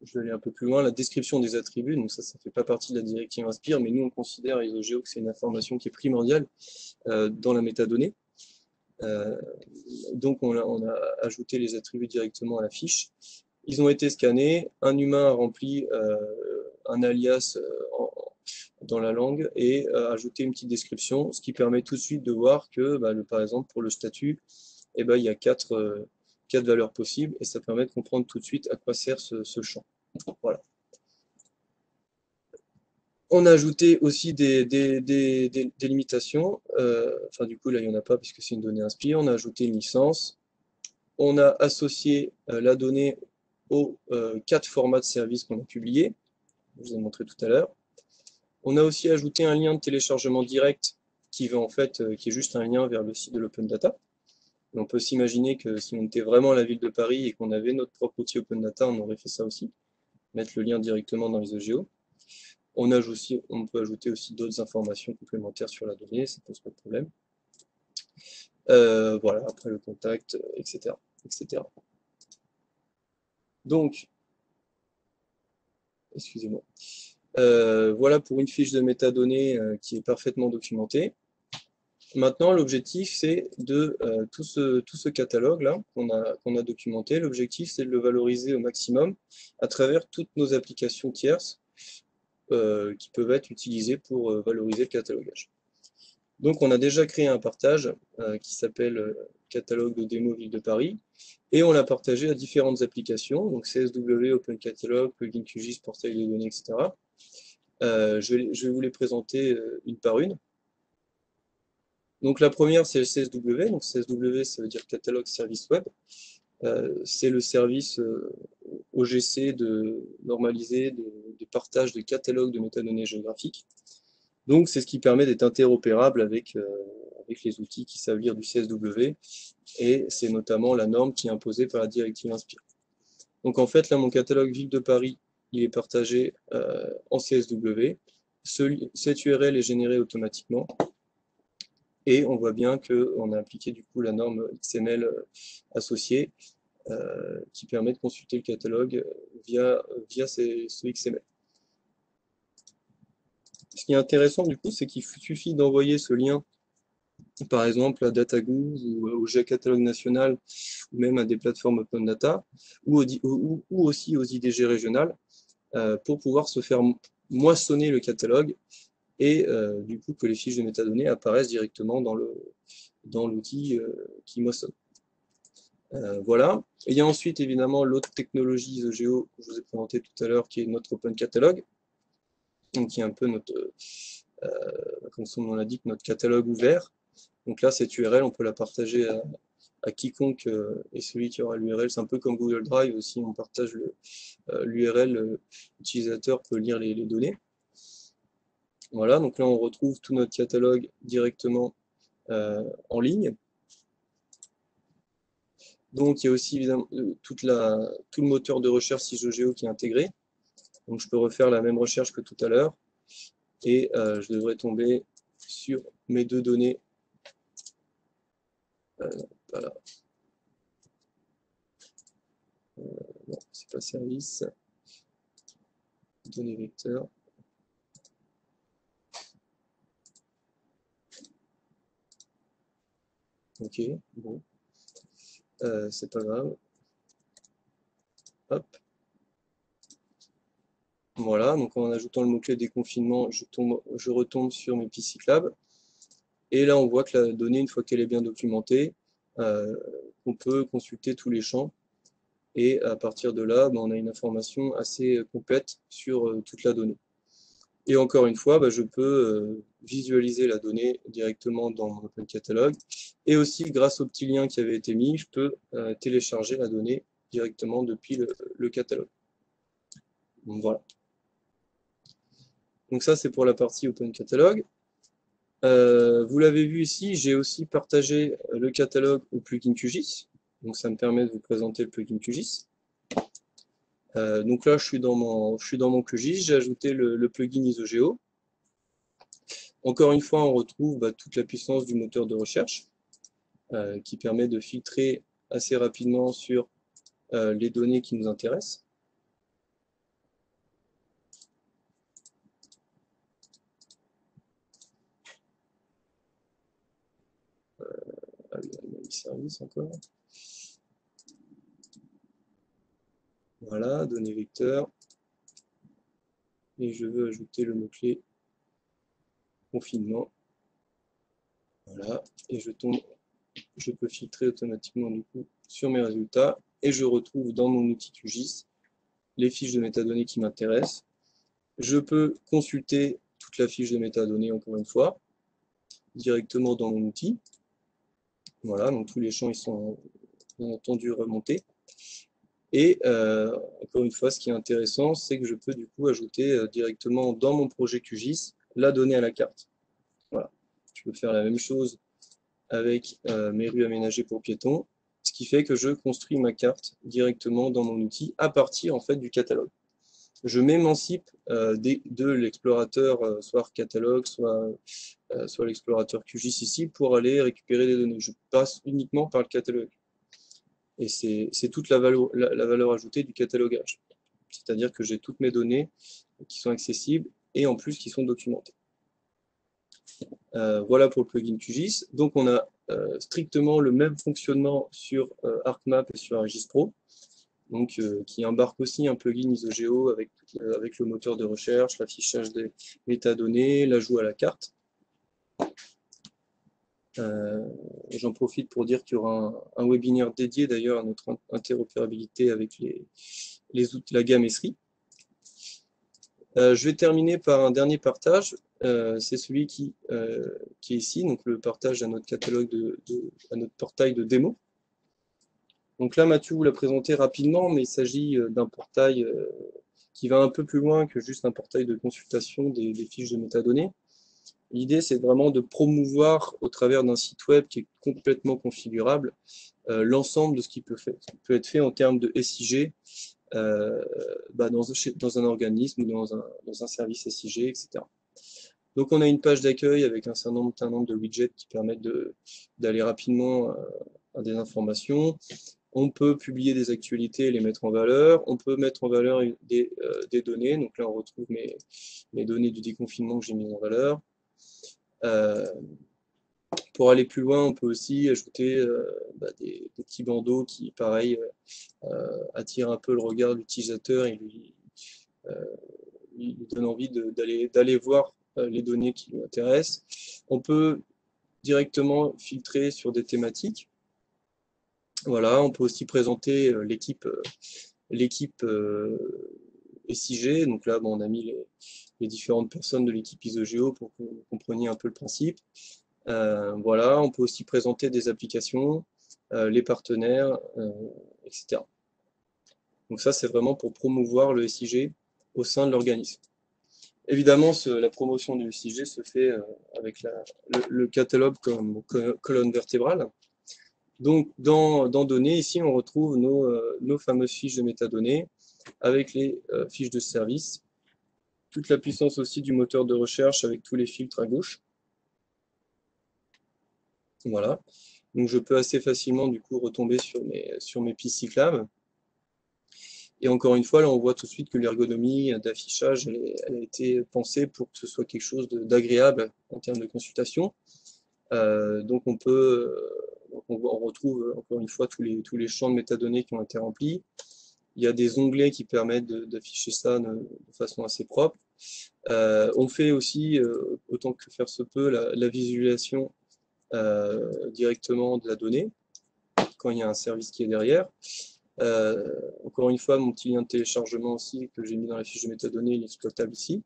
je vais aller un peu plus loin, la description des attributs, donc ça ne fait pas partie de la directive Inspire, mais nous, on considère à ISOGEO que c'est une information qui est primordiale dans la métadonnée. Donc on a ajouté les attributs directement à la fiche. Ils ont été scannés, un humain a rempli un alias dans la langue et ajouté une petite description, ce qui permet tout de suite de voir que, par exemple, pour le statut, il y a quatre valeurs possibles et ça permet de comprendre tout de suite à quoi sert ce champ. Voilà. On a ajouté aussi des limitations. Enfin, du coup, là, il n'y en a pas puisque c'est une donnée Inspire. On a ajouté une licence. On a associé la donnée aux 4 formats de service qu'on a publiés. Je vous ai montré tout à l'heure. On a aussi ajouté un lien de téléchargement direct qui est juste un lien vers le site de l'Open Data. Et on peut s'imaginer que si on était vraiment à la ville de Paris et qu'on avait notre propre outil Open Data, on aurait fait ça aussi. Mettre le lien directement dans ISOGEO. On peut ajouter aussi d'autres informations complémentaires sur la donnée, ça ne pose pas de problème. Voilà, après le contact, etc. etc. Donc, excusez-moi. Voilà pour une fiche de métadonnées qui est parfaitement documentée. Maintenant, l'objectif, c'est de tout ce catalogue-là qu'on a documenté. L'objectif, c'est de le valoriser au maximum à travers toutes nos applications tierces qui peuvent être utilisées pour valoriser le catalogage. Donc, on a déjà créé un partage qui s'appelle catalogue de démo Ville de Paris, et on l'a partagé à différentes applications, donc CSW, Open Catalog, Plugin QGIS, portail de données, etc. Je vais vous les présenter une par une. Donc la première, c'est le CSW. Donc CSW, ça veut dire Catalogue Service Web. C'est le service OGC normalisé de partage de catalogues de métadonnées géographiques. Donc c'est ce qui permet d'être interopérable avec les outils qui savent lire du CSW. Et c'est notamment la norme qui est imposée par la directive Inspire. Donc en fait, là, mon catalogue Ville de Paris, il est partagé en CSW. Cette URL est générée automatiquement. Et on voit bien qu'on a appliqué du coup la norme XML associée qui permet de consulter le catalogue via ce XML. Ce qui est intéressant du coup, c'est qu'il suffit d'envoyer ce lien, par exemple à DataGouv ou au GeoCatalogue national, ou même à des plateformes Open Data, ou aussi aux IDG régionales, pour pouvoir se faire moissonner le catalogue et du coup que les fiches de métadonnées apparaissent directement dans l'outil qui moissonne. Voilà. Et il y a ensuite évidemment l'autre technologie ISOGEO que je vous ai présenté tout à l'heure, qui est notre Open Catalog, donc qui est un peu notre, comme son nom l'indique, notre catalogue ouvert. Donc là, cette URL, on peut la partager à quiconque et celui qui aura l'URL. C'est un peu comme Google Drive aussi, on partage l'URL, l'utilisateur peut lire les données. Voilà, donc là on retrouve tout notre catalogue directement en ligne. Donc il y a aussi évidemment tout le moteur de recherche ISOGEO qui est intégré. Donc je peux refaire la même recherche que tout à l'heure et je devrais tomber sur mes deux données. Voilà. Non, c'est pas service. Données vecteurs. Ok, bon. C'est pas grave. Hop. Voilà, donc en ajoutant le mot-clé déconfinement, je retombe sur mes pistes cyclables. Et là, on voit que la donnée, une fois qu'elle est bien documentée, on peut consulter tous les champs. Et à partir de là, on a une information assez complète sur toute la donnée. Et encore une fois, je peux visualiser la donnée directement dans mon Open Catalog. Et aussi, grâce au petit lien qui avait été mis, je peux télécharger la donnée directement depuis le catalogue. Donc voilà. Donc ça, c'est pour la partie Open Catalog. Vous l'avez vu ici, j'ai aussi partagé le catalogue au plugin QGIS. Donc ça me permet de vous présenter le plugin QGIS. Donc là, je suis dans mon QGIS, j'ai ajouté le plugin IsoGeo. Encore une fois, on retrouve toute la puissance du moteur de recherche qui permet de filtrer assez rapidement sur les données qui nous intéressent. Ah oui, on a mis service encore. Voilà, données vecteurs. Et je veux ajouter le mot-clé confinement. Voilà, et je peux filtrer automatiquement du coup sur mes résultats et je retrouve dans mon outil QGIS les fiches de métadonnées qui m'intéressent. Je peux consulter toute la fiche de métadonnées encore une fois directement dans mon outil. Voilà, donc tous les champs ils sont bien entendu remontés. Et encore une fois, ce qui est intéressant, c'est que je peux du coup ajouter directement dans mon projet QGIS la donnée à la carte. Voilà, je peux faire la même chose avec mes rues aménagées pour piétons, ce qui fait que je construis ma carte directement dans mon outil à partir en fait du catalogue. Je m'émancipe de l'explorateur, soit catalogue, soit l'explorateur QGIS ici, pour aller récupérer des données. Je passe uniquement par le catalogue. Et c'est toute la valeur ajoutée du catalogage. C'est-à-dire que j'ai toutes mes données qui sont accessibles et en plus qui sont documentées. Voilà pour le plugin QGIS. Donc on a strictement le même fonctionnement sur ArcMap et sur ArcGIS Pro, donc, qui embarque aussi un plugin IsoGeo avec le moteur de recherche, l'affichage des métadonnées, l'ajout à la carte. J'en profite pour dire qu'il y aura un webinaire dédié d'ailleurs à notre interopérabilité avec la gamme Esri. Je vais terminer par un dernier partage, c'est celui qui est ici, donc le partage à notre catalogue, à notre portail de démo. Donc là, Mathieu vous l'a présenté rapidement, mais il s'agit d'un portail qui va un peu plus loin que juste un portail de consultation des fiches de métadonnées. L'idée, c'est vraiment de promouvoir au travers d'un site web qui est complètement configurable l'ensemble de ce qui peut être fait en termes de SIG dans un organisme ou dans un service SIG, etc. Donc on a une page d'accueil avec un certain nombre de widgets qui permettent d'aller rapidement à des informations. On peut publier des actualités et les mettre en valeur. On peut mettre en valeur des données. Donc là, on retrouve mes données du déconfinement que j'ai mises en valeur. Pour aller plus loin, on peut aussi ajouter des petits bandeaux qui, pareil, attirent un peu le regard de l'utilisateur et lui donnent envie d'aller voir les données qui lui intéressent. On peut directement filtrer sur des thématiques. Voilà, on peut aussi présenter l'équipe SIG. Donc là, on a mis les différentes personnes de l'équipe IsoGeo pour que vous compreniez un peu le principe. Voilà, on peut aussi présenter des applications, les partenaires, etc. Donc ça, c'est vraiment pour promouvoir le SIG au sein de l'organisme. Évidemment, la promotion du SIG se fait avec le catalogue comme colonne vertébrale. Donc, dans données, ici, on retrouve nos fameuses fiches de métadonnées avec les fiches de service, toute la puissance aussi du moteur de recherche avec tous les filtres à gauche. Voilà. Donc, je peux assez facilement, du coup, retomber sur mes pistes cyclables. Et encore une fois, là, on voit tout de suite que l'ergonomie d'affichage, elle a été pensée pour que ce soit quelque chose d'agréable en termes de consultation. Donc, on retrouve encore une fois tous les champs de métadonnées qui ont été remplis. Il y a des onglets qui permettent d'afficher ça de façon assez propre. On fait aussi, autant que faire se peut, la visualisation directement de la donnée, quand il y a un service qui est derrière. Encore une fois, mon petit lien de téléchargement aussi, que j'ai mis dans la fiche de métadonnées, il est exploitable ici.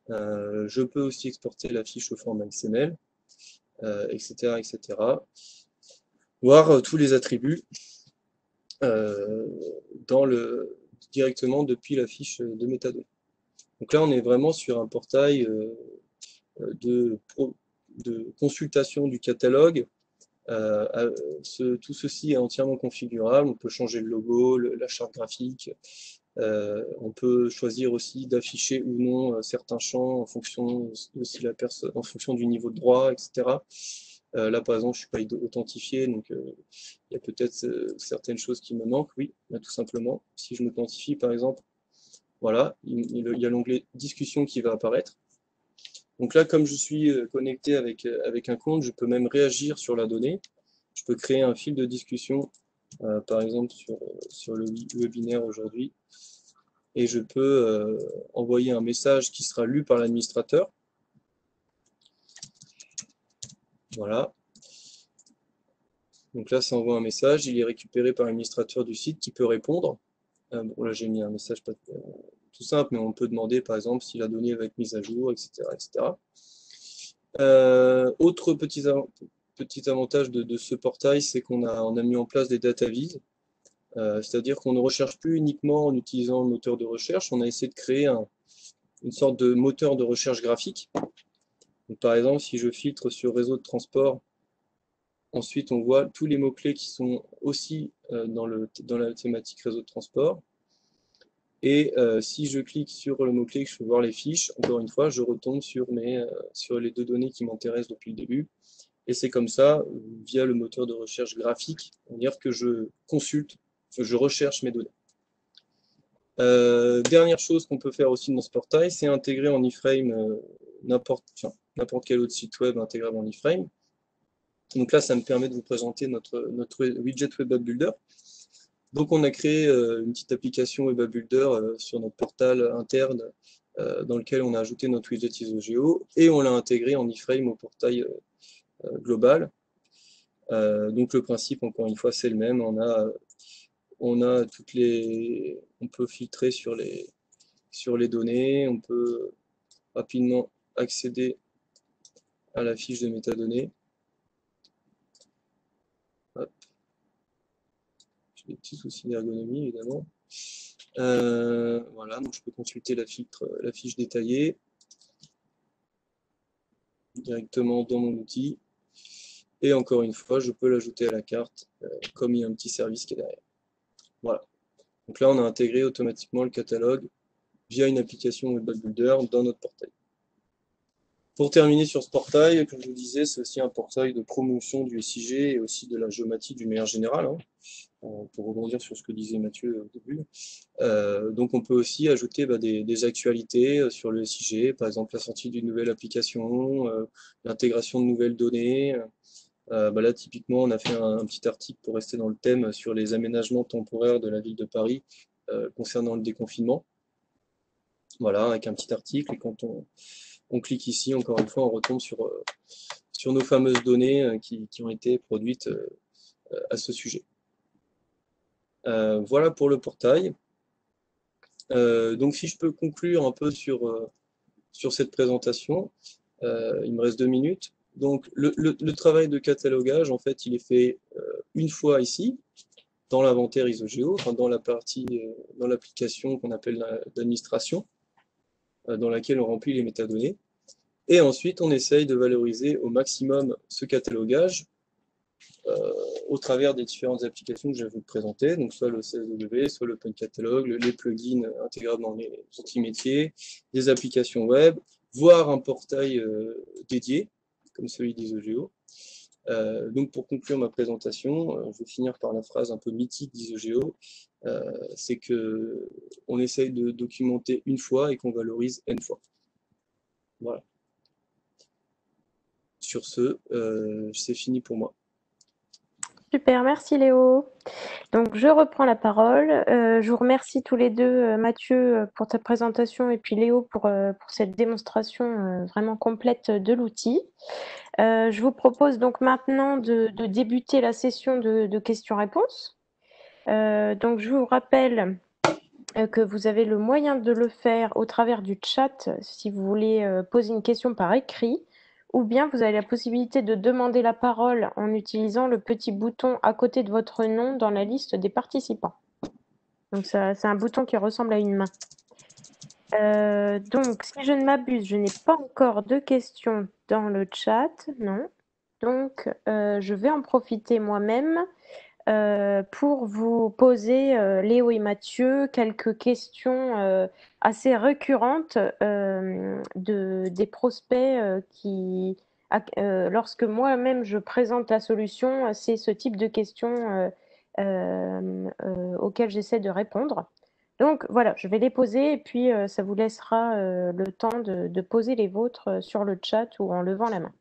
Je peux aussi exporter la fiche au format XML, etc., etc. Voir tous les attributs directement depuis la fiche de métadonnées. Donc là, on est vraiment sur un portail de consultation du catalogue. Tout ceci est entièrement configurable. On peut changer le logo, la charte graphique. On peut choisir aussi d'afficher ou non certains champs en fonction aussi en fonction du niveau de droit, etc. Là, par exemple, je ne suis pas authentifié, donc il y a peut-être certaines choses qui me manquent. Oui, tout simplement. Si je m'authentifie, par exemple, voilà, il y a l'onglet discussion qui va apparaître. Donc là, comme je suis connecté avec un compte, je peux même réagir sur la donnée. Je peux créer un fil de discussion, par exemple sur le webinaire aujourd'hui, et je peux envoyer un message qui sera lu par l'administrateur. Voilà. Donc là, ça envoie un message, il est récupéré par l'administrateur du site qui peut répondre. Bon, là, j'ai mis un message pas tout simple, mais on peut demander, par exemple, si la donnée va être mise à jour, etc. etc. Autre petit avantage de ce portail, c'est qu'on a mis en place des data viz. C'est-à-dire qu'on ne recherche plus uniquement en utilisant le moteur de recherche, on a essayé de créer une sorte de moteur de recherche graphique. Donc, par exemple, si je filtre sur réseau de transport, ensuite on voit tous les mots-clés qui sont aussi dans la thématique réseau de transport. Et si je clique sur le mot-clé, que je peux voir les fiches, encore une fois, je retombe sur les deux données qui m'intéressent depuis le début. Et c'est comme ça, via le moteur de recherche graphique, c'est-à-dire que je consulte, je recherche mes données. Dernière chose qu'on peut faire aussi dans ce portail, c'est intégrer en iframe n'importe quel autre site web intégrable en iframe. Donc là, ça me permet de vous présenter notre widget Web App Builder. Donc on a créé une petite application Web App Builder sur notre portal interne dans lequel on a ajouté notre widget ISOGEO et on l'a intégré en iframe au portail global. Donc le principe, encore une fois, c'est le même. On peut filtrer sur les données, on peut rapidement accéder à la fiche de métadonnées. Hop. J'ai des petits soucis d'ergonomie, évidemment. Voilà, donc je peux consulter la fiche détaillée directement dans mon outil. Et encore une fois, je peux l'ajouter à la carte, comme il y a un petit service qui est derrière. Voilà. Donc là, on a intégré automatiquement le catalogue via une application Web App Builder dans notre portail. Pour terminer sur ce portail, comme je vous disais, c'est aussi un portail de promotion du SIG et aussi de la géomatique d'une manière générale, hein, pour rebondir sur ce que disait Mathieu au début. Donc on peut aussi ajouter des actualités sur le SIG, par exemple la sortie d'une nouvelle application, l'intégration de nouvelles données. Là, typiquement, on a fait un petit article pour rester dans le thème sur les aménagements temporaires de la ville de Paris concernant le déconfinement. Voilà, avec un petit article, et quand on clique ici, encore une fois, on retombe sur nos fameuses données qui ont été produites à ce sujet. Voilà pour le portail. Donc si je peux conclure un peu sur cette présentation, il me reste 2 minutes. Donc le travail de catalogage, en fait, il est fait une fois ici, dans l'inventaire ISOGEO, enfin dans la partie, dans l'application qu'on appelle d'administration, dans laquelle on remplit les métadonnées. Et ensuite, on essaye de valoriser au maximum ce catalogage au travers des différentes applications que je vais vous présenter, donc soit le CSW, soit l'Open Catalog, les plugins intégrables dans les outils métiers, des applications web, voire un portail dédié, comme celui d'ISOGEO. Donc pour conclure ma présentation, je vais finir par la phrase un peu mythique d'ISOGEO, c'est qu'on essaye de documenter une fois et qu'on valorise N fois. Voilà. Sur ce, c'est fini pour moi. Super, merci Léo. Donc je reprends la parole. Je vous remercie tous les deux, Mathieu, pour ta présentation et puis Léo pour cette démonstration vraiment complète de l'outil. Je vous propose donc maintenant de débuter la session de questions-réponses. Donc je vous rappelle que vous avez le moyen de le faire au travers du chat si vous voulez poser une question par écrit, ou bien vous avez la possibilité de demander la parole en utilisant le petit bouton à côté de votre nom dans la liste des participants. Donc c'est un bouton qui ressemble à une main. Donc, si je ne m'abuse, je n'ai pas encore de questions dans le chat, non. Donc, je vais en profiter moi-même pour vous poser, Léo et Mathieu, quelques questions assez récurrentes des prospects lorsque moi-même je présente la solution, c'est ce type de questions auxquelles j'essaie de répondre. Donc voilà, je vais les poser et puis ça vous laissera le temps de poser les vôtres sur le chat ou en levant la main.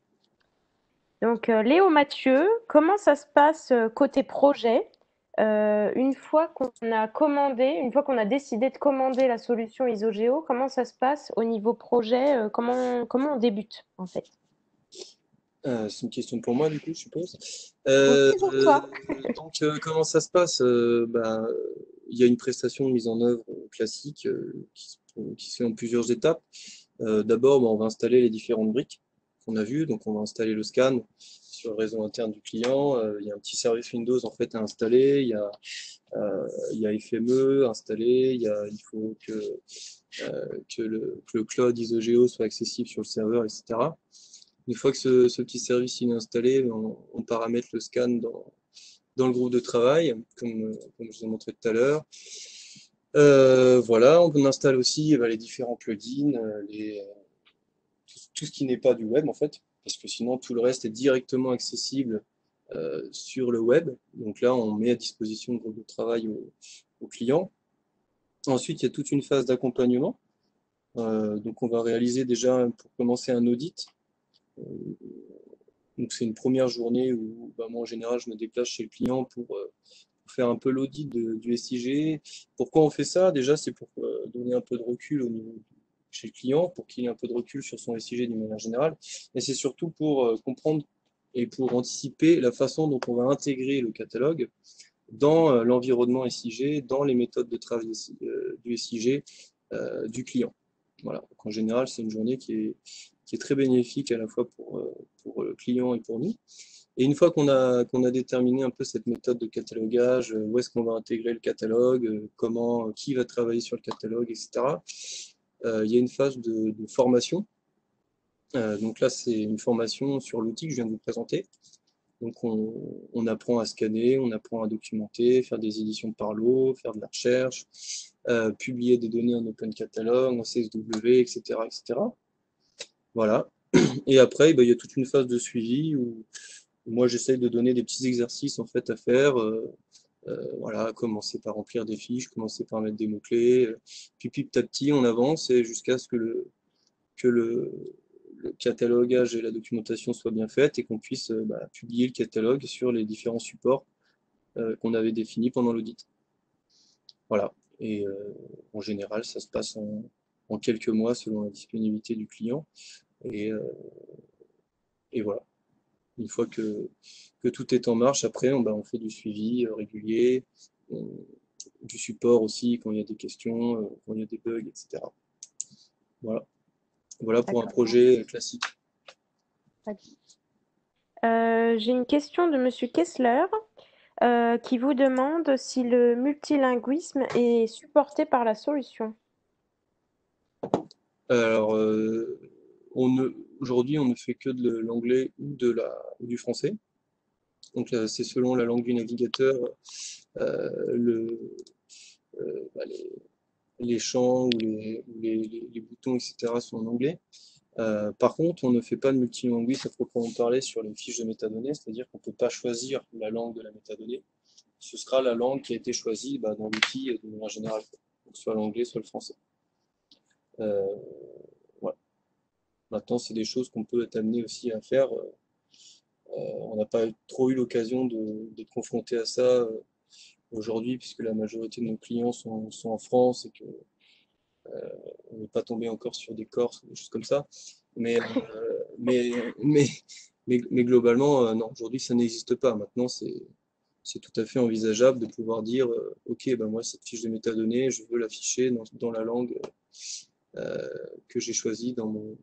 Donc, Léo Mathieu, comment ça se passe côté projet? Une fois qu'on a décidé de commander la solution Isogeo, comment ça se passe au niveau projet? Comment on débute en fait? C'est une question pour moi, du coup, je suppose. Oui, pour toi. Donc, comment ça se passe? Il y a une prestation de mise en œuvre classique qui se fait en plusieurs étapes. D'abord, on va installer les différentes briques qu'on a vues. Donc, on va installer le scan sur le réseau interne du client. Il y a un petit service Windows en fait à installer. Il y a FME installé. Il faut que le cloud Isogeo soit accessible sur le serveur, etc. Une fois que ce petit service est installé, on paramètre le scan dans le groupe de travail, comme je vous ai montré tout à l'heure. Voilà, on installe aussi les différents plugins, tout ce qui n'est pas du web en fait, parce que sinon tout le reste est directement accessible sur le web. Donc là, on met à disposition le groupe de travail au client. Ensuite, il y a toute une phase d'accompagnement. Donc on va réaliser déjà pour commencer un audit. Donc c'est une première journée où moi en général je me déplace chez le client pour faire un peu l'audit du SIG. Pourquoi on fait ça? Déjà c'est pour donner un peu de recul au niveau chez le client, pour qu'il ait un peu de recul sur son SIG d'une manière générale. Mais c'est surtout pour comprendre et pour anticiper la façon dont on va intégrer le catalogue dans l'environnement SIG, dans les méthodes de travail du SIG du client. Voilà. Donc, en général, c'est une journée qui est très bénéfique à la fois pour le client et pour nous. Et une fois qu'on a déterminé un peu cette méthode de catalogage, où est-ce qu'on va intégrer le catalogue, qui va travailler sur le catalogue, etc., il y a une phase de formation. Donc là, c'est une formation sur l'outil que je viens de vous présenter. Donc on apprend à scanner, on apprend à documenter, faire des éditions par lot, faire de la recherche, publier des données en Open Catalog, en CSW, etc., etc. Voilà. Et après, il y a toute une phase de suivi où moi j'essaye de donner des petits exercices en fait à faire. Voilà, commencer par remplir des fiches, commencer par mettre des mots-clés, puis petit à petit on avance et jusqu'à ce que le catalogage et la documentation soient bien faites et qu'on puisse publier le catalogue sur les différents supports qu'on avait définis pendant l'audit. Voilà. Et en général, ça se passe en quelques mois selon la disponibilité du client. Et, et voilà. Une fois que tout est en marche, après, on fait du suivi régulier, du support aussi quand il y a des questions, quand il y a des bugs, etc. Voilà. Voilà pour un projet classique. J'ai une question de Monsieur Kessler qui vous demande si le multilinguisme est supporté par la solution. Alors, aujourd'hui, on ne fait que de l'anglais ou du français. Donc, c'est selon la langue du navigateur, le, les champs ou les boutons, etc. sont en anglais. Par contre, on ne fait pas de multilinguisme à proprement parler sur les fiches de métadonnées, c'est-à-dire qu'on ne peut pas choisir la langue de la métadonnée. Ce sera la langue qui a été choisie dans l'outil de manière générale, donc soit l'anglais, soit le français. Voilà. Maintenant, c'est des choses qu'on peut être amené aussi à faire. On n'a pas trop eu l'occasion d'être confronté à ça aujourd'hui, puisque la majorité de nos clients sont en France et que on n'est pas tombé encore sur des Corses ou des choses comme ça. Mais, mais, mais, mais globalement, non, aujourd'hui, ça n'existe pas. Maintenant, c'est tout à fait envisageable de pouvoir dire, OK, moi, cette fiche de métadonnées, je veux l'afficher dans la langue que j'ai choisie dans mes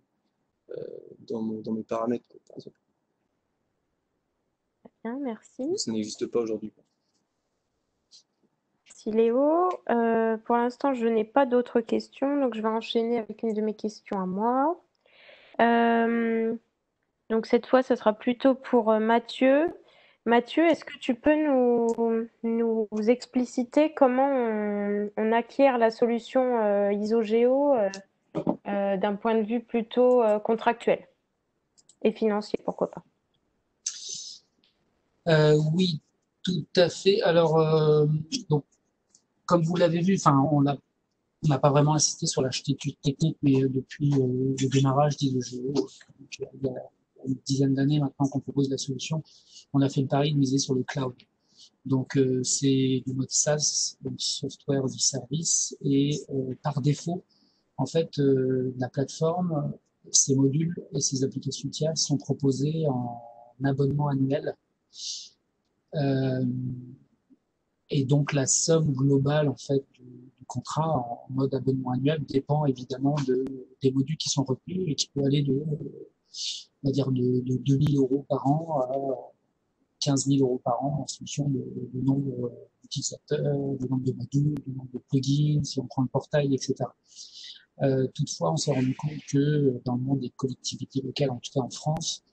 paramètres, quoi, par exemple. Bien, merci. Ça n'existe pas aujourd'hui. Merci Léo. Pour l'instant, je n'ai pas d'autres questions, donc je vais enchaîner avec une de mes questions à moi. Donc cette fois, ce sera plutôt pour Mathieu. Mathieu, est-ce que tu peux nous expliciter comment on acquiert la solution ISOGEO d'un point de vue plutôt contractuel et financier, pourquoi pas? Oui, tout à fait. Alors, donc, comme vous l'avez vu, enfin, on n'a pas vraiment insisté sur l'architecture technique, mais depuis le démarrage d'ISOGEO, il y a une dizaine d'années maintenant qu'on propose la solution, on a fait le pari de miser sur le cloud. Donc, c'est du mode SaaS, donc Software as a Service, et par défaut, en fait, la plateforme, ces modules et ces applications tierces sont proposés en abonnement annuel. Euh, et donc la somme globale en fait du contrat en mode abonnement annuel dépend évidemment des modules qui sont retenus et qui peut aller on va dire de 2 000 € par an à 15 000 € par an en fonction du nombre d'utilisateurs, du nombre de modules, du nombre de plugins, si on prend le portail, etc. Toutefois, on s'est rendu compte que dans le monde des collectivités locales, en tout cas en France,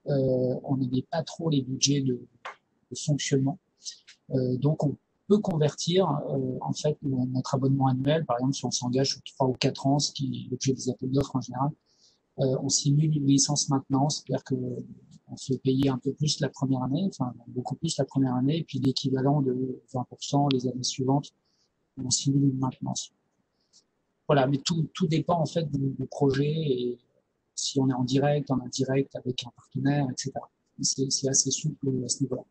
on n'avait pas trop les budgets de fonctionnement. Donc, on peut convertir en fait notre abonnement annuel, par exemple, si on s'engage sur 3 ou 4 ans, ce qui est l'objet des appels d'offres en général, on simule une licence maintenance, c'est-à-dire que on fait payer un peu plus la première année, enfin beaucoup plus la première année, et puis l'équivalent de 20% les années suivantes, on simule une maintenance. Voilà, mais tout dépend en fait du projet et si on est en direct, en indirect, avec un partenaire, etc. C'est assez souple à ce niveau-là.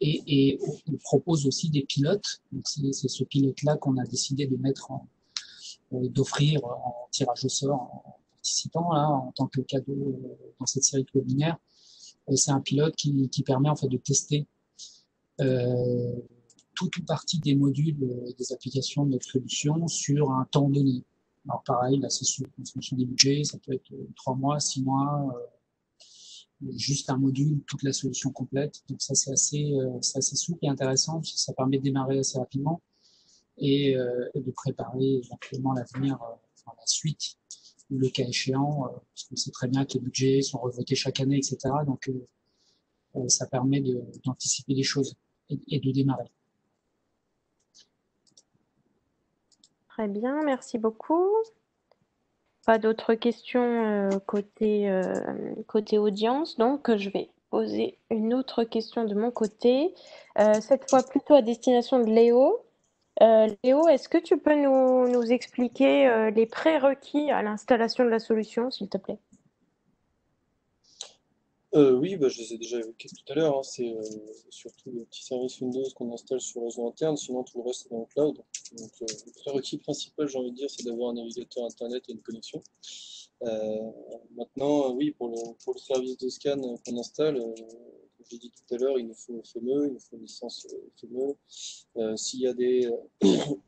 Et on propose aussi des pilotes. C'est ce pilote-là qu'on a décidé de mettre d'offrir en tirage au sort en participant là, en tant que cadeau dans cette série de webinaires. C'est un pilote qui permet en fait de tester euh, tout ou partie des modules des applications de notre solution sur un temps donné. Alors pareil, là c'est en fonction des budgets, ça peut être 3 mois, 6 mois, juste un module, toute la solution complète. Donc ça c'est assez souple et intéressant, parce que ça permet de démarrer assez rapidement et de préparer éventuellement l'avenir, enfin, la suite, ou le cas échéant, parce qu'on sait très bien que les budgets sont revotés chaque année, etc. Donc ça permet d'anticiper les choses et de démarrer. Très bien, merci beaucoup. Pas d'autres questions côté audience, donc je vais poser une autre question de mon côté, cette fois plutôt à destination de Léo. Léo, est-ce que tu peux nous expliquer les prérequis à l'installation de la solution, s'il te plaît? Oui, bah, je les ai déjà évoqués tout à l'heure, hein. C'est surtout le petit service Windows qu'on installe sur le réseau interne, sinon tout le reste est dans le cloud. Donc, le prérequis principal, j'ai envie de dire, c'est d'avoir un navigateur internet et une connexion. Maintenant, oui, pour le service de scan qu'on installe, comme j'ai dit tout à l'heure, il nous faut FME, il nous faut une licence FME. S'il y a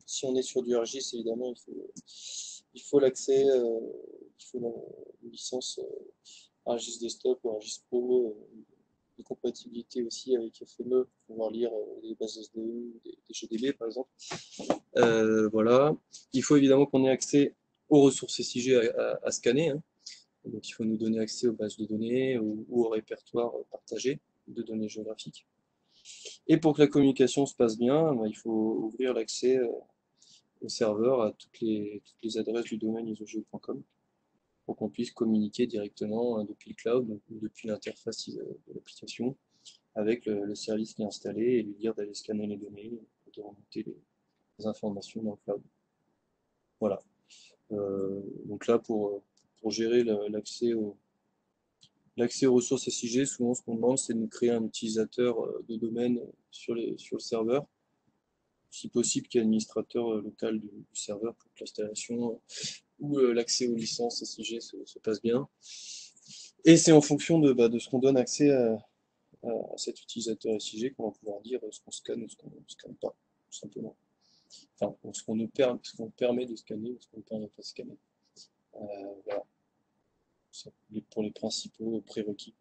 si on est sur du RGIS, évidemment, il faut l'accès, il faut une licence RGIS Desktop ou RGIS Pro, des compatibilités aussi avec FME pour pouvoir lire des bases SDE ou des GDB par exemple. Voilà. Il faut évidemment qu'on ait accès aux ressources SIG à scanner, hein. Donc il faut nous donner accès aux bases de données ou au répertoire partagé de données géographiques. Et pour que la communication se passe bien, il faut ouvrir l'accès au serveur à toutes les adresses du domaine isogeo.com pour qu'on puisse communiquer directement depuis le cloud, donc depuis l'interface de l'application, avec le service qui est installé et lui dire d'aller scanner les données et de remonter les informations dans le cloud. Voilà. Donc là, pour gérer l'accès aux ressources SIG, souvent ce qu'on demande, c'est de nous créer un utilisateur de domaine sur le serveur, si possible qui est administrateur local du serveur pour que l'installation ou l'accès aux licences SIG se passe bien. Et c'est en fonction de ce qu'on donne accès à cet utilisateur SIG qu'on va pouvoir dire ce qu'on scanne ou ce qu'on ne scanne pas, tout simplement. Enfin, ce qu'on permet de scanner ou ce qu'on ne permet pas de scanner. Voilà. Pour les principaux prérequis.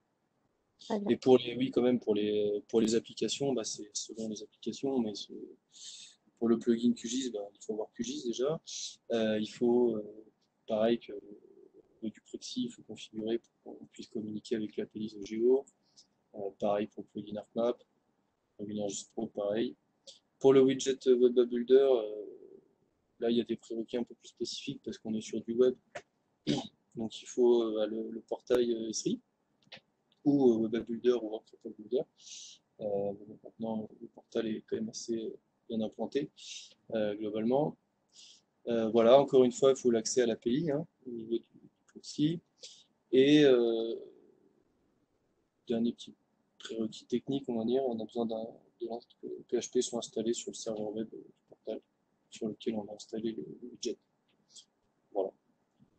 Très bien. Et pour les, oui, quand même, pour les applications, bah, c'est selon les applications, mais pour le plugin QGIS, bah, il faut avoir QGIS déjà. Il faut, pareil que du proxy, il faut configurer pour qu'on puisse communiquer avec l'API de Géo. Pareil pour le plugin ArcMap, plugin ArcGIS Pro, pareil. Pour le widget Web Builder, là, il y a des prérequis un peu plus spécifiques parce qu'on est sur du web. Donc, il faut le portail Esri ou Web Builder ou WordPress Builder. Maintenant, le portal est quand même assez bien implanté globalement. Voilà, encore une fois, il faut l'accès à l'API au niveau du proxy. Et dernier petit prérequis technique, on va dire, on a besoin que PHP soit installé sur le serveur web du portal sur lequel on a installé le widget. Voilà,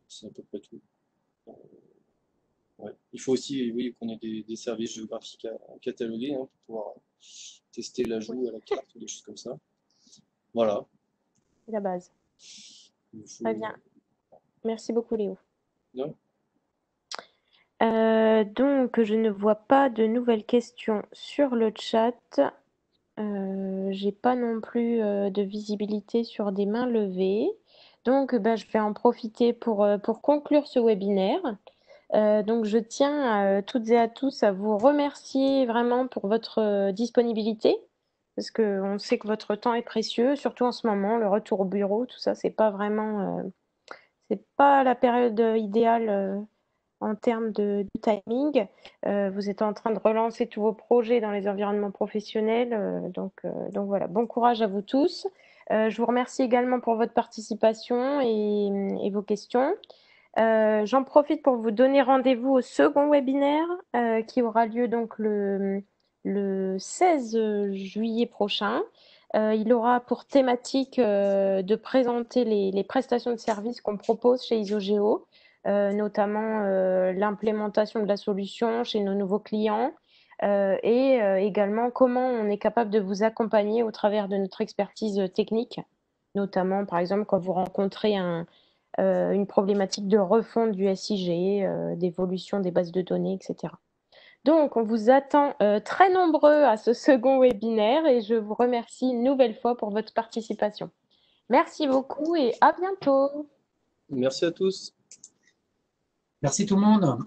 c'est à peu près tout. Ouais. Il faut aussi, oui, qu'on ait des services géographiques à cataloguer pour pouvoir tester l'ajout à la carte ou des choses comme ça. Voilà. C'est la base. Il Très faut... bien. Merci beaucoup, Léo. Non. Donc, je ne vois pas de nouvelles questions sur le chat. J'ai pas non plus de visibilité sur des mains levées. Donc, je vais en profiter pour conclure ce webinaire. Donc, je tiens toutes et à tous à vous remercier vraiment pour votre disponibilité, parce qu'on sait que votre temps est précieux, surtout en ce moment, le retour au bureau, tout ça, c'est pas vraiment, c'est pas la période idéale en termes de timing. Vous êtes en train de relancer tous vos projets dans les environnements professionnels. Donc voilà, bon courage à vous tous. Je vous remercie également pour votre participation et vos questions. J'en profite pour vous donner rendez-vous au second webinaire qui aura lieu donc le 16 juillet prochain. Il aura pour thématique de présenter les prestations de services qu'on propose chez Isogeo, notamment l'implémentation de la solution chez nos nouveaux clients et également comment on est capable de vous accompagner au travers de notre expertise technique, notamment par exemple quand vous rencontrez une problématique de refonte du SIG, d'évolution des bases de données, etc. Donc, on vous attend très nombreux à ce second webinaire et je vous remercie une nouvelle fois pour votre participation. Merci beaucoup et à bientôt. Merci à tous. Merci tout le monde.